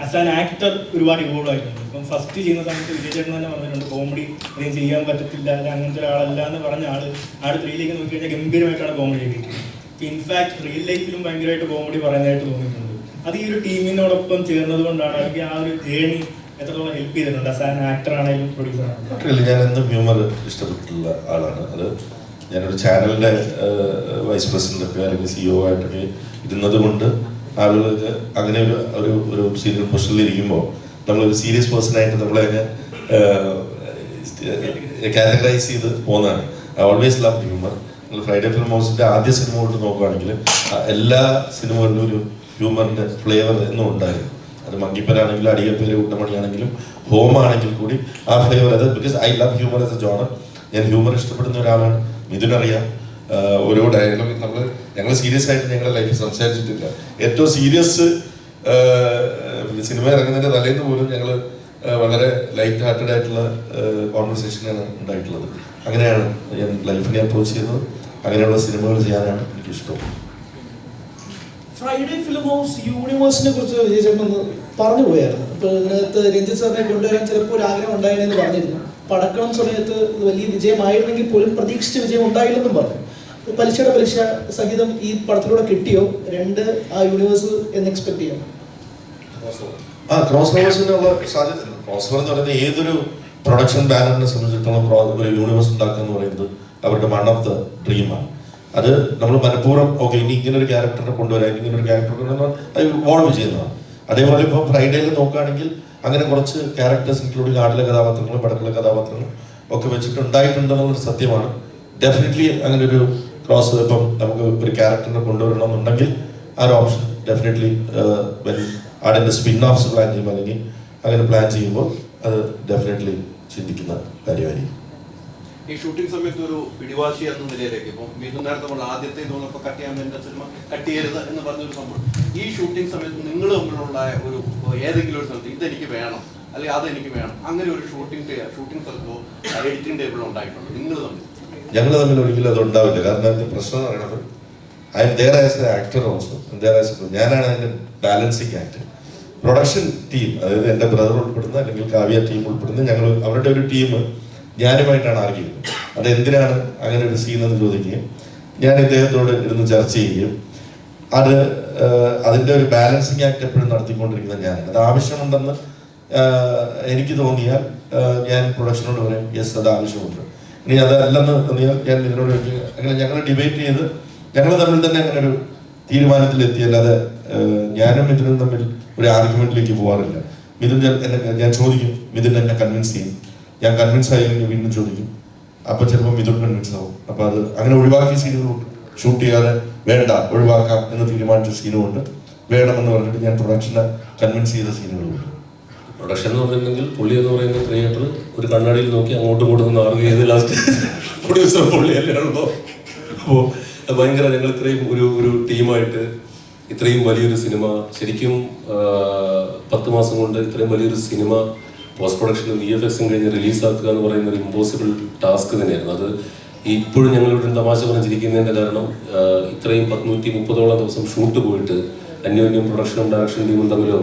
ആസ് ആൻ ആക്ടർ ഒരുപാട് ഇവോൾവ് ആയിട്ടുണ്ട്. ഇപ്പം ഫസ്റ്റ് ചെയ്യുന്ന സമയത്ത് വിജയചേട്ടൻ തന്നെ പറഞ്ഞിട്ടുണ്ട് കോമഡി അധികം ചെയ്യാൻ പറ്റത്തില്ല, അങ്ങനത്തെ ഒരാളല്ല എന്ന് പറഞ്ഞ ആട് 3ലേക്ക് നോക്കിക്കഴിഞ്ഞാൽ ഗംഭീരമായിട്ടാണ് കോമഡി ചെയ്തിരിക്കുന്നത്. ഇൻഫാക്ട് റിയൽ ലൈഫിലും ഭയങ്കരമായിട്ട് കോമഡി പറയുന്നതായിട്ട് തോന്നിയിട്ടുണ്ട്. അത് ഈ ഒരു ടീമിനോടൊപ്പം ചേർന്നത് കൊണ്ടാണ് അല്ലെങ്കിൽ ആ ഒരു ജേണി എത്രത്തോളം ഹെൽപ്പ് ചെയ്തിട്ടുണ്ട് ആസ് ആൻ ആക്ടർ ആണെങ്കിലും പ്രൊഡ്യൂസർ ആണെങ്കിലും? ഞാൻ എന്നും ഹ്യൂമർ ഇഷ്ടപ്പെട്ടിട്ടുള്ള ആളാണ്. അത് ഞാനൊരു ചാനലിൻ്റെ വൈസ് പ്രസിഡൻ്റൊക്കെ അല്ലെങ്കിൽ CEO ആയിട്ടൊക്കെ ഇരുന്നത് കൊണ്ട് ആളുകൾക്ക് അങ്ങനെ ഒരു സീനിയർ പൊസിഷനിൽ ഇരിക്കുമ്പോൾ നമ്മളൊരു സീരിയസ് പേഴ്സണായിട്ട് നമ്മളതിനെ കാറ്റഗറൈസ് ചെയ്ത് പോകുന്നതാണ്. I always love humour. Friday Film ഹൗസിൻ്റെ ആദ്യ സിനിമ കൊണ്ട് നോക്കുകയാണെങ്കിൽ എല്ലാ സിനിമകളിലും ഒരു ഹ്യൂമറിൻ്റെ ഫ്ലേവർ എന്നും ഉണ്ടായിരുന്നു. അത് മങ്കിപ്പനാണെങ്കിലും അടിയപ്പേര് കൂട്ടമണിയാണെങ്കിലും ഹോമാണെങ്കിൽ കൂടി ആ ഫ്ലേവർ അത് because I love humour as A genre. ഞാൻ ഹ്യൂമർ ഇഷ്ടപ്പെടുന്ന ഒരാളാണ്. മിഥുനറിയാം, ഓരോ ഡയലോഗ് ഞങ്ങൾ സീരിയസ് ആയിട്ട് ഞങ്ങളുടെ ലൈഫിൽ സംസാരിച്ചിട്ടില്ല. ഏറ്റവും സീരിയസ് സിനിമ ഇറങ്ങുന്നതിൻ്റെ തലേന്ന് പോലും ഞങ്ങൾ വളരെ ലൈറ്റ് ഹാർട്ടഡ് ആയിട്ടുള്ള കോൺവെർസേഷനാണ് ഉണ്ടായിട്ടുള്ളത്. അങ്ങനെയാണ് ഞാൻ ലൈഫിനെ അപ്രോച്ച് ചെയ്യുന്നത്. അങ്ങനെയുള്ള സിനിമകൾ ചെയ്യാനാണ് എനിക്കിഷ്ടം. ഫ്രൈഡേ ഫിലിം ഹൗസ് യൂണിവേഴ്സിനെ കുറിച്ച് വിജയചേട്ടൻ പറഞ്ഞു പോയായിരുന്നു. ഇപ്പോൾ ഇതിനകത്ത് രഞ്ജിത്ത് സാറിനെ കൊണ്ടുവരാൻ ചിലപ്പോൾ ഒരു ആഗ്രഹം ഉണ്ടായിരുന്നെന്ന് പറഞ്ഞിരുന്നു. പടക്കണം സമയത്ത് ഇത് വലിയ വിജയമായിരുന്നെങ്കിൽ പോലും പ്രതീക്ഷിച്ച വിജയം ഉണ്ടായില്ലെന്നും പറഞ്ഞു. പലിശയുടെ പലിശ സഹിതം ഈ പടത്തിലൂടെ കിട്ടിയോ 2 ആ യൂണിവേഴ്സ് എന്ന് എക്സ്പെക്ട് ചെയ്യാം? ക്രോസ് ഓവേഴ്സിനുള്ള സാധ്യത. ക്രോസ് ഓവർ എന്ന് പറയുന്നത് ഏതൊരു പ്രൊഡക്ഷൻ ബാനറിനെ സംബന്ധിച്ചിടത്തോളം ഒരു യൂണിവേഴ്സ് ഉണ്ടാക്കുക എന്ന് പറയുന്നത് അവരുടെ വൺ ഓഫ് ദ ഡ്രീമാണ്. അത് നമ്മൾ മനഃപൂർവ്വം ഓക്കെ ഇനി ഇങ്ങനെ ഒരു ക്യാരക്ടറിനെ കൊണ്ടുവരാൻ ഇങ്ങനെ ഒരു ക്യാരക്ടർ കൊണ്ടുവരാൻ അത് ഇവോൾവ് ചെയ്യുന്നതാണ്. അതേപോലെ ഇപ്പോൾ ഫ്രൈഡേയിൽ നോക്കുകയാണെങ്കിൽ അങ്ങനെ കുറച്ച് ക്യാരക്ടേഴ്സ് ഇൻക്ലൂഡിങ് ആടിലെ കഥാപാത്രങ്ങളും പടക്കള കഥാപാത്രങ്ങളും ഒക്കെ വെച്ചിട്ടുണ്ടായിട്ടുണ്ടെന്നുള്ളൊരു സത്യമാണ്. ഡെഫിനറ്റ്ലി അങ്ങനെ ഒരു ക്രോസ് ഇപ്പം നമുക്ക് ഒരു ക്യാരക്ടറിനെ കൊണ്ടുവരണമെന്നുണ്ടെങ്കിൽ ആ ഒരു ഓപ്ഷൻ ഡെഫിനറ്റ്ലി ആടിൻ്റെ സ്പിൻ ഓഫ്സ് പ്ലാൻ ചെയ്യുമ്പോൾ അല്ലെങ്കിൽ അങ്ങനെ പ്ലാൻ ചെയ്യുമ്പോൾ അത് ഡെഫിനറ്റ്ലി ചിന്തിക്കുന്ന കാര്യമായിരിക്കും. ഈ ഷൂട്ടിംഗ് സമയത്ത് ഒരു പിടിവാശി എന്ന നിലയിലേക്ക് ഇപ്പം വീണ്ടും നേരത്തെ നമ്മൾ ആദ്യത്തെ തോന്നുമ്പോൾ കട്ട് ചെയ്യാൻ വേണ്ട സിനിമ കട്ട് ചെയ്യരുത് എന്ന് പറഞ്ഞൊരു സംഭവം ഈ ഷൂട്ടിംഗ് സമയത്ത് നിങ്ങൾ തമ്മിലുള്ള ഒരു ഏതെങ്കിലും ഒരു സ്ഥലത്ത് ഇതെനിക്ക് വേണം അല്ലെങ്കിൽ അതെനിക്ക് വേണം അങ്ങനെ ഒരു ഷൂട്ടിംഗ് സ്ഥലത്തോ എഡിറ്റിംഗ് ടേബിളോ ഉണ്ടായിട്ടുണ്ട് ഞങ്ങൾ തമ്മിൽ ഒരിക്കലും അത് ഉണ്ടാവില്ല. കാരണം അതിന്റെ പ്രശ്നം എന്ന് പറയുന്നത് I M there as A actor also, ഞാനാണ് അതിന്റെ ബാലൻസിങ് ആക്ടർ. പ്രൊഡക്ഷൻ ടീം, അതായത് എൻ്റെ ബ്രദർ ഉൾപ്പെടുന്ന അല്ലെങ്കിൽ കാവ്യ ടീം ഉൾപ്പെടുന്ന ഞങ്ങൾ അവരുടെ ഒരു ടീം ഞാനുമായിട്ടാണ് ആർഗ്യൂ ചെയ്യുന്നത്. അതെന്തിനാണ് അങ്ങനെ ഒരു സീൻ എന്ന് ചോദിക്കുകയും ഞാൻ ഇദ്ദേഹത്തോട് ഇരുന്ന് ചർച്ച ചെയ്യുകയും അതിൻ്റെ ഒരു ബാലൻസിങ് ആക്ട് എപ്പോഴും നടത്തിക്കൊണ്ടിരിക്കുന്നത് ഞാനാണ്. അത് ആവശ്യമുണ്ടെന്ന് എനിക്ക് തോന്നിയാൽ ഞാൻ പ്രൊഡക്ഷനോട് പറയും യെസ് അത് ആവശ്യമുണ്ട്. ഇനി അതല്ലെന്ന് തോന്നിയാൽ ഞാൻ ഇതിനോട് അങ്ങനെ ഞങ്ങൾ ഡിബേറ്റ് ചെയ്ത് ഞങ്ങൾ തമ്മിൽ തന്നെ അങ്ങനെ ഒരു തീരുമാനത്തിലെത്തിയല്ലാതെ ഞാനും മിഥുനും തമ്മിൽ ഒരു ആർഗ്യുമെന്റിലേക്ക് പോകാറില്ല. മിഥുൻ ഞാൻ ചോദിക്കും, മിഥുൻ എന്നെ കൺവിൻസ് ചെയ്യും. ഞാൻ കൺവിൻസ് ആയില്ലെങ്കിൽ വീണ്ടും ചോദിക്കും. അപ്പോൾ ചിലപ്പോൾ മിഥുൻ കൺവിൻസ് ആവും. അപ്പോൾ അത് അങ്ങനെ ഒഴിവാക്കിയ സീനുകളുണ്ട്. ഷൂട്ട് ചെയ്യാതെ വേണ്ട ഒഴിവാക്കാം എന്ന് തീരുമാനിച്ച സീനുമുണ്ട്. വേണമെന്ന് പറഞ്ഞിട്ട് ഞാൻ പ്രൊഡക്ഷനെ കൺവിൻസ് ചെയ്ത സീനുകളുണ്ട്. പ്രൊഡക്ഷൻ എന്ന് പറഞ്ഞിട്ടുണ്ടെങ്കിൽ പുള്ളി എന്ന് പറയുന്ന ക്രിയേറ്റർ ഒരു കണ്ണാടിയിൽ നോക്കി അങ്ങോട്ടും ഇങ്ങോട്ടും നിന്ന് ആർഗ്യൂ ചെയ്ത് ലാസ്റ്റ് പ്രൊഡ്യൂസർ പുള്ളിയല്ലേ ഉള്ളൂ. അപ്പോൾ ഭയങ്കര ഞങ്ങൾ ഇത്രയും ഒരു ടീമായിട്ട് ഇത്രയും വലിയൊരു സിനിമ ശരിക്കും 10 മാസം കൊണ്ട് ഇത്രയും വലിയൊരു സിനിമ പോസ്റ്റ് പ്രൊഡക്ഷനും VFXും കഴിഞ്ഞ് റിലീസാക്കുക എന്ന് പറയുന്ന ഒരു ഇമ്പോസിബിൾ ടാസ്ക് തന്നെയായിരുന്നു. അത് ഇപ്പോഴും ഞങ്ങളിവിടെ തമാശ പറഞ്ഞിരിക്കുന്നതിൻ്റെ കാരണം ഇത്രയും 130ഓളം ദിവസം ഷൂട്ട് പോയിട്ട് അന്യോന്യം പ്രൊഡക്ഷനും ഡയറക്ഷൻ ടീമും തമ്മിലോ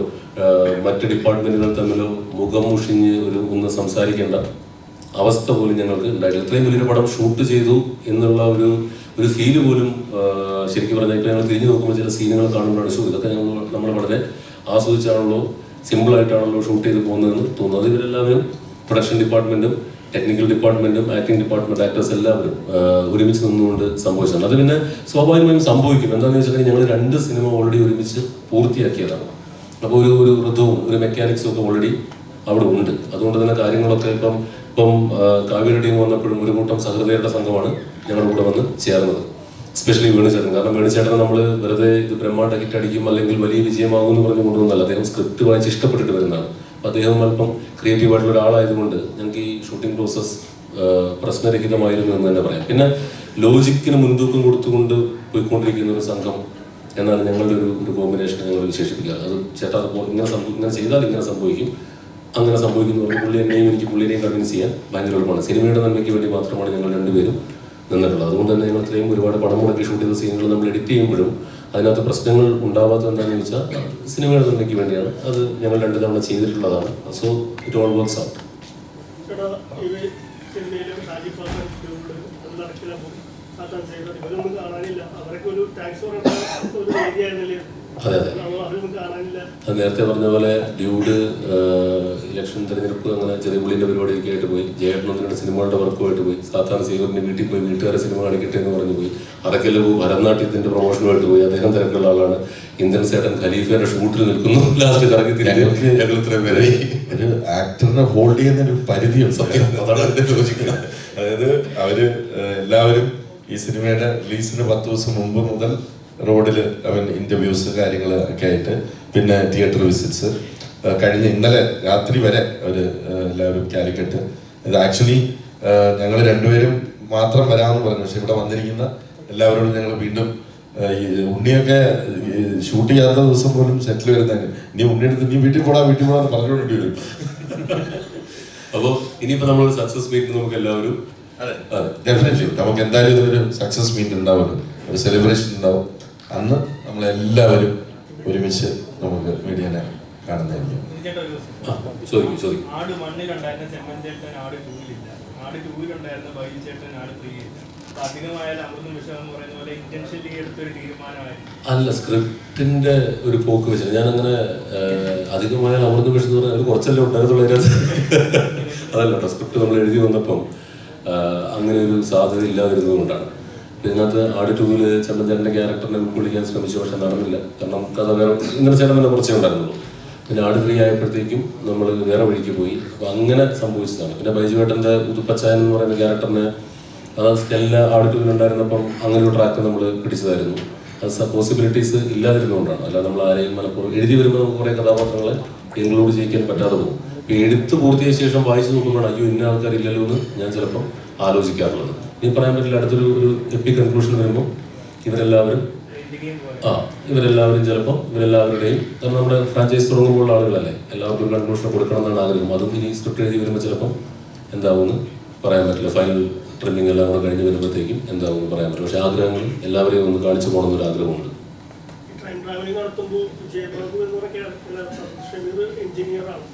മറ്റ് ഡിപ്പാർട്ട്മെൻറ്റുകൾ തമ്മിലോ മുഖം മുഷിഞ്ഞ് ഒന്ന് സംസാരിക്കേണ്ട അവസ്ഥ പോലും ഞങ്ങൾക്ക് ഉണ്ടായിട്ടില്ല. ഇത്രയും വലിയൊരു പടം ഷൂട്ട് ചെയ്തു എന്നുള്ള ഒരു ഫീല് പോലും ശരിക്കും പറഞ്ഞാൽ ഇപ്പോൾ ഞങ്ങൾ തിരിഞ്ഞു നോക്കുമ്പോൾ ചില സീനുകൾ കാണുമ്പോഴാണ് ഇതൊക്കെ നമ്മൾ വളരെ ആസ്വദിച്ചാണല്ലോ, സിമ്പിളായിട്ടാണല്ലോ ഷൂട്ട് ചെയ്ത് പോകുന്നതെന്ന് തോന്നുന്നത്. ഇവരെല്ലാവരും പ്രൊഡക്ഷൻ ഡിപ്പാർട്ട്മെൻറ്റും ടെക്നിക്കൽ ഡിപ്പാർട്ട്മെൻറ്റും ആക്ടിംഗ് ഡിപ്പാർട്ട്മെൻറ്റ് ആക്ടേഴ്സ് എല്ലാവരും ഒരുമിച്ച് നിന്നുകൊണ്ട് സംഭവിച്ചതാണ്. അത് പിന്നെ സ്വാഭാവികമായും സംഭവിക്കും. എന്താണെന്ന് വെച്ചിട്ടുണ്ടെങ്കിൽ ഞങ്ങൾ 2 സിനിമ ഓൾറെഡി ഒരുമിച്ച് പൂർത്തിയാക്കിയതാണ്. അപ്പോൾ ഒരു ഋതുവും ഒരു മെക്കാനിക്സും ഒക്കെ ഓൾറെഡി അവിടെ ഉണ്ട്. അതുകൊണ്ട് തന്നെ കാര്യങ്ങളൊക്കെ ഇപ്പം കാവ്യ ടീം വന്നപ്പോഴും ഒരു കൂട്ടം സഹൃദയരുടെ സംഘമാണ് ഞങ്ങളുടെ കൂടെ വന്ന് ചേർന്നത്. എസ്പെഷ്യലി വേണുചേട്ടൻ. കാരണം വേണുചേട്ടനെ നമ്മൾ വെറുതെ ഇത് ബ്രഹ്മാണ്ഡ ഹിറ്റ് അടിക്കും അല്ലെങ്കിൽ വലിയ വിജയമാകും എന്ന് പറഞ്ഞു കൊണ്ടുവന്നല്ല. അദ്ദേഹം സ്ക്രിപ്റ്റ് വായിച്ച് ഇഷ്ടപ്പെട്ടിട്ട് വരുന്നതാണ്. അപ്പോൾ അദ്ദേഹം അല്പം ക്രിയേറ്റീവായിട്ടുള്ള ഒരാളായതുകൊണ്ട് ഞങ്ങൾക്ക് ഈ ഷൂട്ടിംഗ് പ്രോസസ്സ് പ്രശ്നരഹിതമായിരുന്നു എന്ന് തന്നെ പറയാം. പിന്നെ ലോജിക്കിന് മുൻതൂക്കം കൊടുത്തുകൊണ്ട് പോയിക്കൊണ്ടിരിക്കുന്ന ഒരു സംഘം എന്നാണ് ഞങ്ങളുടെ ഒരു കോമ്പിനേഷനെ ഞങ്ങൾ വിശേഷിപ്പിക്കാറ്. അത് ചേട്ടാ ഇങ്ങനെ ചെയ്താൽ ഇങ്ങനെ സംഭവിക്കും, അങ്ങനെ സംഭവിക്കുന്നു. എനിക്ക് പുള്ളിയെയും കൺവിൻസ് ചെയ്യാൻ ഭയങ്കര എളുപ്പമാണ്. സിനിമയുടെ നന്മയ്ക്ക് വേണ്ടി മാത്രമാണ് ഞങ്ങൾ രണ്ടുപേരും നിന്നിട്ടുള്ളത്. അതുകൊണ്ട് തന്നെ ഞങ്ങൾ ഇത്രയും ഒരുപാട് പണം മുടക്കി ഷൂട്ട് ചെയ്ത സീനുകൾ നമ്മൾ എഡിറ്റ് ചെയ്യുമ്പോഴും അതിനകത്ത് പ്രശ്നങ്ങൾ ഉണ്ടാവാത്തത് എന്താണെന്ന് വെച്ചാൽ സിനിമയുടെ നന്മയ്ക്ക് വേണ്ടിയാണ്. അത് ഞങ്ങൾ 2 തവണ ചെയ്തിട്ടുള്ളതാണ്. So it all works out. അതെ അതെ, അത് നേരത്തെ പറഞ്ഞ പോലെ ഡ്യൂഡ് ഇലക്ഷൻ തെരഞ്ഞെടുപ്പ് അങ്ങനെ ചെറിയ പുള്ളിൻ്റെ പരിപാടിയൊക്കെ ആയിട്ട് പോയി. ജയേട്ടനൊന്നിൻ്റെ സിനിമകളുടെ വർക്കുമായിട്ട് പോയി. സാധാരണ സീവറിൻ്റെ വീട്ടിൽ പോയി വീട്ടുകാരെ സിനിമ കാണിക്കട്ടെ എന്ന് പറഞ്ഞു പോയി. അതൊക്കെ ഭരതനാട്യത്തിൻ്റെ പ്രൊമോഷനുമായിട്ട് പോയി. അദ്ദേഹം തിരക്കുള്ള ആളാണ്. ഇന്ത്യൻ സേട്ടൻ ഖലീഫയുടെ ഷൂട്ടിൽ നിൽക്കുന്നു. ലാസ്റ്റ് കറങ്ങി ഞങ്ങൾ ഇത്രയും പേരെ ഒരു ആക്ടറിനെ ഹോൾഡ് ചെയ്യുന്നൊരു പരിധിയുണ്ട്. സത്യം, അതാണ് എൻ്റെ ലോജിക്കുന്നത്. അതായത് അവര് എല്ലാവരും ഈ സിനിമയുടെ റിലീസിന് 10 ദിവസം മുമ്പ് മുതൽ റോഡിൽ അവൻ ഇൻ്റർവ്യൂസ് കാര്യങ്ങൾ ഒക്കെ ആയിട്ട്, പിന്നെ തിയേറ്റർ വിസിറ്റ്സ് കഴിഞ്ഞ ഇന്നലെ രാത്രി വരെ അവർ എല്ലാവരും കാലിക്കറ്റ്. ഇത് ആക്ച്വലി ഞങ്ങൾ 2 പേരും മാത്രം വരാമെന്ന് പറഞ്ഞു. പക്ഷെ ഇവിടെ വന്നിരിക്കുന്ന എല്ലാവരോടും ഞങ്ങൾ വീണ്ടും ഉണ്ണിയൊക്കെ ഷൂട്ട് ചെയ്യാത്ത ദിവസം പോലും സെറ്റിൽ വരുന്നതിന് നീ ഉണ്ണിയെടുത്ത് നീ വീട്ടിൽ പോടാന്ന് പറഞ്ഞുകൊണ്ടി വരും. അപ്പോൾ ഇനിയിപ്പോൾ നമ്മളൊരു സക്സസ് മീറ്റ് നമുക്ക് എല്ലാവരും ഡെഫിനറ്റ്ലി നമുക്ക് എന്തായാലും ഇതൊരു സക്സസ് മീറ്റ് ഉണ്ടാവുമല്ലോ, ഒരു സെലിബ്രേഷൻ ഉണ്ടാവും. അന്ന് നമ്മളെല്ലാവരും ഒരുമിച്ച് നമുക്ക് മീഡിയനെ കാണുന്നതായിരിക്കും. ആട് 1-ലുണ്ടായിരുന്ന ചെമ്മൻചേട്ടൻ ആട് 2-ലില്ല, ആട് 2-ലുണ്ടായിരുന്ന ബൈചേട്ടൻ ആട് 3-ലില്ല. അധികമായാൽ അമൃതം വിഷം എന്ന് പറയുന്ന പോലെ ഇന്റൻഷനലി എടുത്തൊരു തീരുമാനമായിരുന്നു. അല്ല, സ്ക്രിപ്റ്റിന്റെ ഒരു പോക്ക് വെച്ചിട്ട് ഞാൻ അങ്ങനെ അധികമായാൽ അമൃതം വിഷം എന്ന് പറഞ്ഞാൽ ഒരു കുറച്ചല്ലേ ഉണ്ടായിരുന്നുള്ളൂ അതിനകത്ത്. അതല്ല കേട്ടോ, സ്ക്രിപ്റ്റ് നമ്മൾ എഴുതി വന്നപ്പം അങ്ങനെ ഒരു സാധ്യത ഇല്ലാതിരുന്നത് കൊണ്ടാണ്. ഇതിനകത്ത് ആട് 2-ല് ചെമ്മൻചേട്ടൻ്റെ ക്യാരക്ടറിനെ ഉൾക്കൊള്ളിക്കാൻ ശ്രമിച്ചു. പക്ഷെ നടന്നില്ല. കാരണം കഥ വേറെ ഇങ്ങനെ ചേട്ടൻ തന്നെ കുറച്ചേ ഉണ്ടായിരുന്നുള്ളൂ. പിന്നെ ആട് 3 ആയപ്പോഴത്തേക്കും നമ്മൾ വേറെ വഴിക്ക് പോയി. അപ്പോൾ അങ്ങനെ സംഭവിച്ചതാണ്. പിന്നെ ബൈജുവേട്ടൻ്റെ ഉതുപ്പച്ചായൻ എന്ന് പറയുന്ന ക്യാരക്ടറിനെ അത് സ്റ്റെല്ല ആട് 2-ലുണ്ടായിരുന്നപ്പം അങ്ങനെ ഒരു ട്രാക്ക് നമ്മൾ പിടിച്ചതായിരുന്നു. അത് പോസിബിലിറ്റീസ് ഇല്ലാതിരുന്നുകൊണ്ടാണ്. അല്ലാതെ നമ്മൾ ആരെയും മനഃപൂർവ്വം എഴുതി വരുമ്പോൾ നമുക്ക് കുറേ കഥാപാത്രങ്ങളെ ഇൻക്ലൂഡ് ചെയ്യിക്കാൻ പറ്റാതെ പോകും. ഇപ്പോൾ എഴുത്ത് പൂർത്തിയായ ശേഷം വായിച്ചു നോക്കുമ്പോഴാണ് അയ്യോ ഇന്ന ആൾക്കാരില്ലല്ലോ എന്ന് ഞാൻ ചിലപ്പം ആലോചിക്കാറുള്ളത്. ഇനി പറയാൻ പറ്റില്ല. അടുത്തൊരു എപ്പിക് കൺക്ലൂഷൻ വരുമ്പോൾ ഇവരെല്ലാവരും ചിലപ്പോൾ ഇവരെല്ലാവരുടെയും, കാരണം നമ്മുടെ ഫ്രാഞ്ചൈസ് തുടങ്ങുമ്പോഴുള്ള ആളുകളല്ലേ, എല്ലാവർക്കും ഒരു കൺക്ലൂഷൻ കൊടുക്കണം എന്നാണ് ആഗ്രഹം. അതും ഇനി സ്ക്രിപ്റ്റ് എഴുതി വരുമ്പോൾ ചിലപ്പം എന്താവുമെന്ന് പറയാൻ പറ്റില്ല. ഫൈനൽ ട്രിമ്മിങ് എല്ലാം കൂടെ കഴിഞ്ഞ് വരുമ്പോഴത്തേക്കും എന്താവുമെന്ന് പറയാൻ പറ്റില്ല. പക്ഷേ ആഗ്രഹങ്ങളും എല്ലാവരെയും ഒന്ന് കാണിച്ചു പോകണമെന്നൊരു ആഗ്രഹമുണ്ട്. എഞ്ചിനീയറാണ്,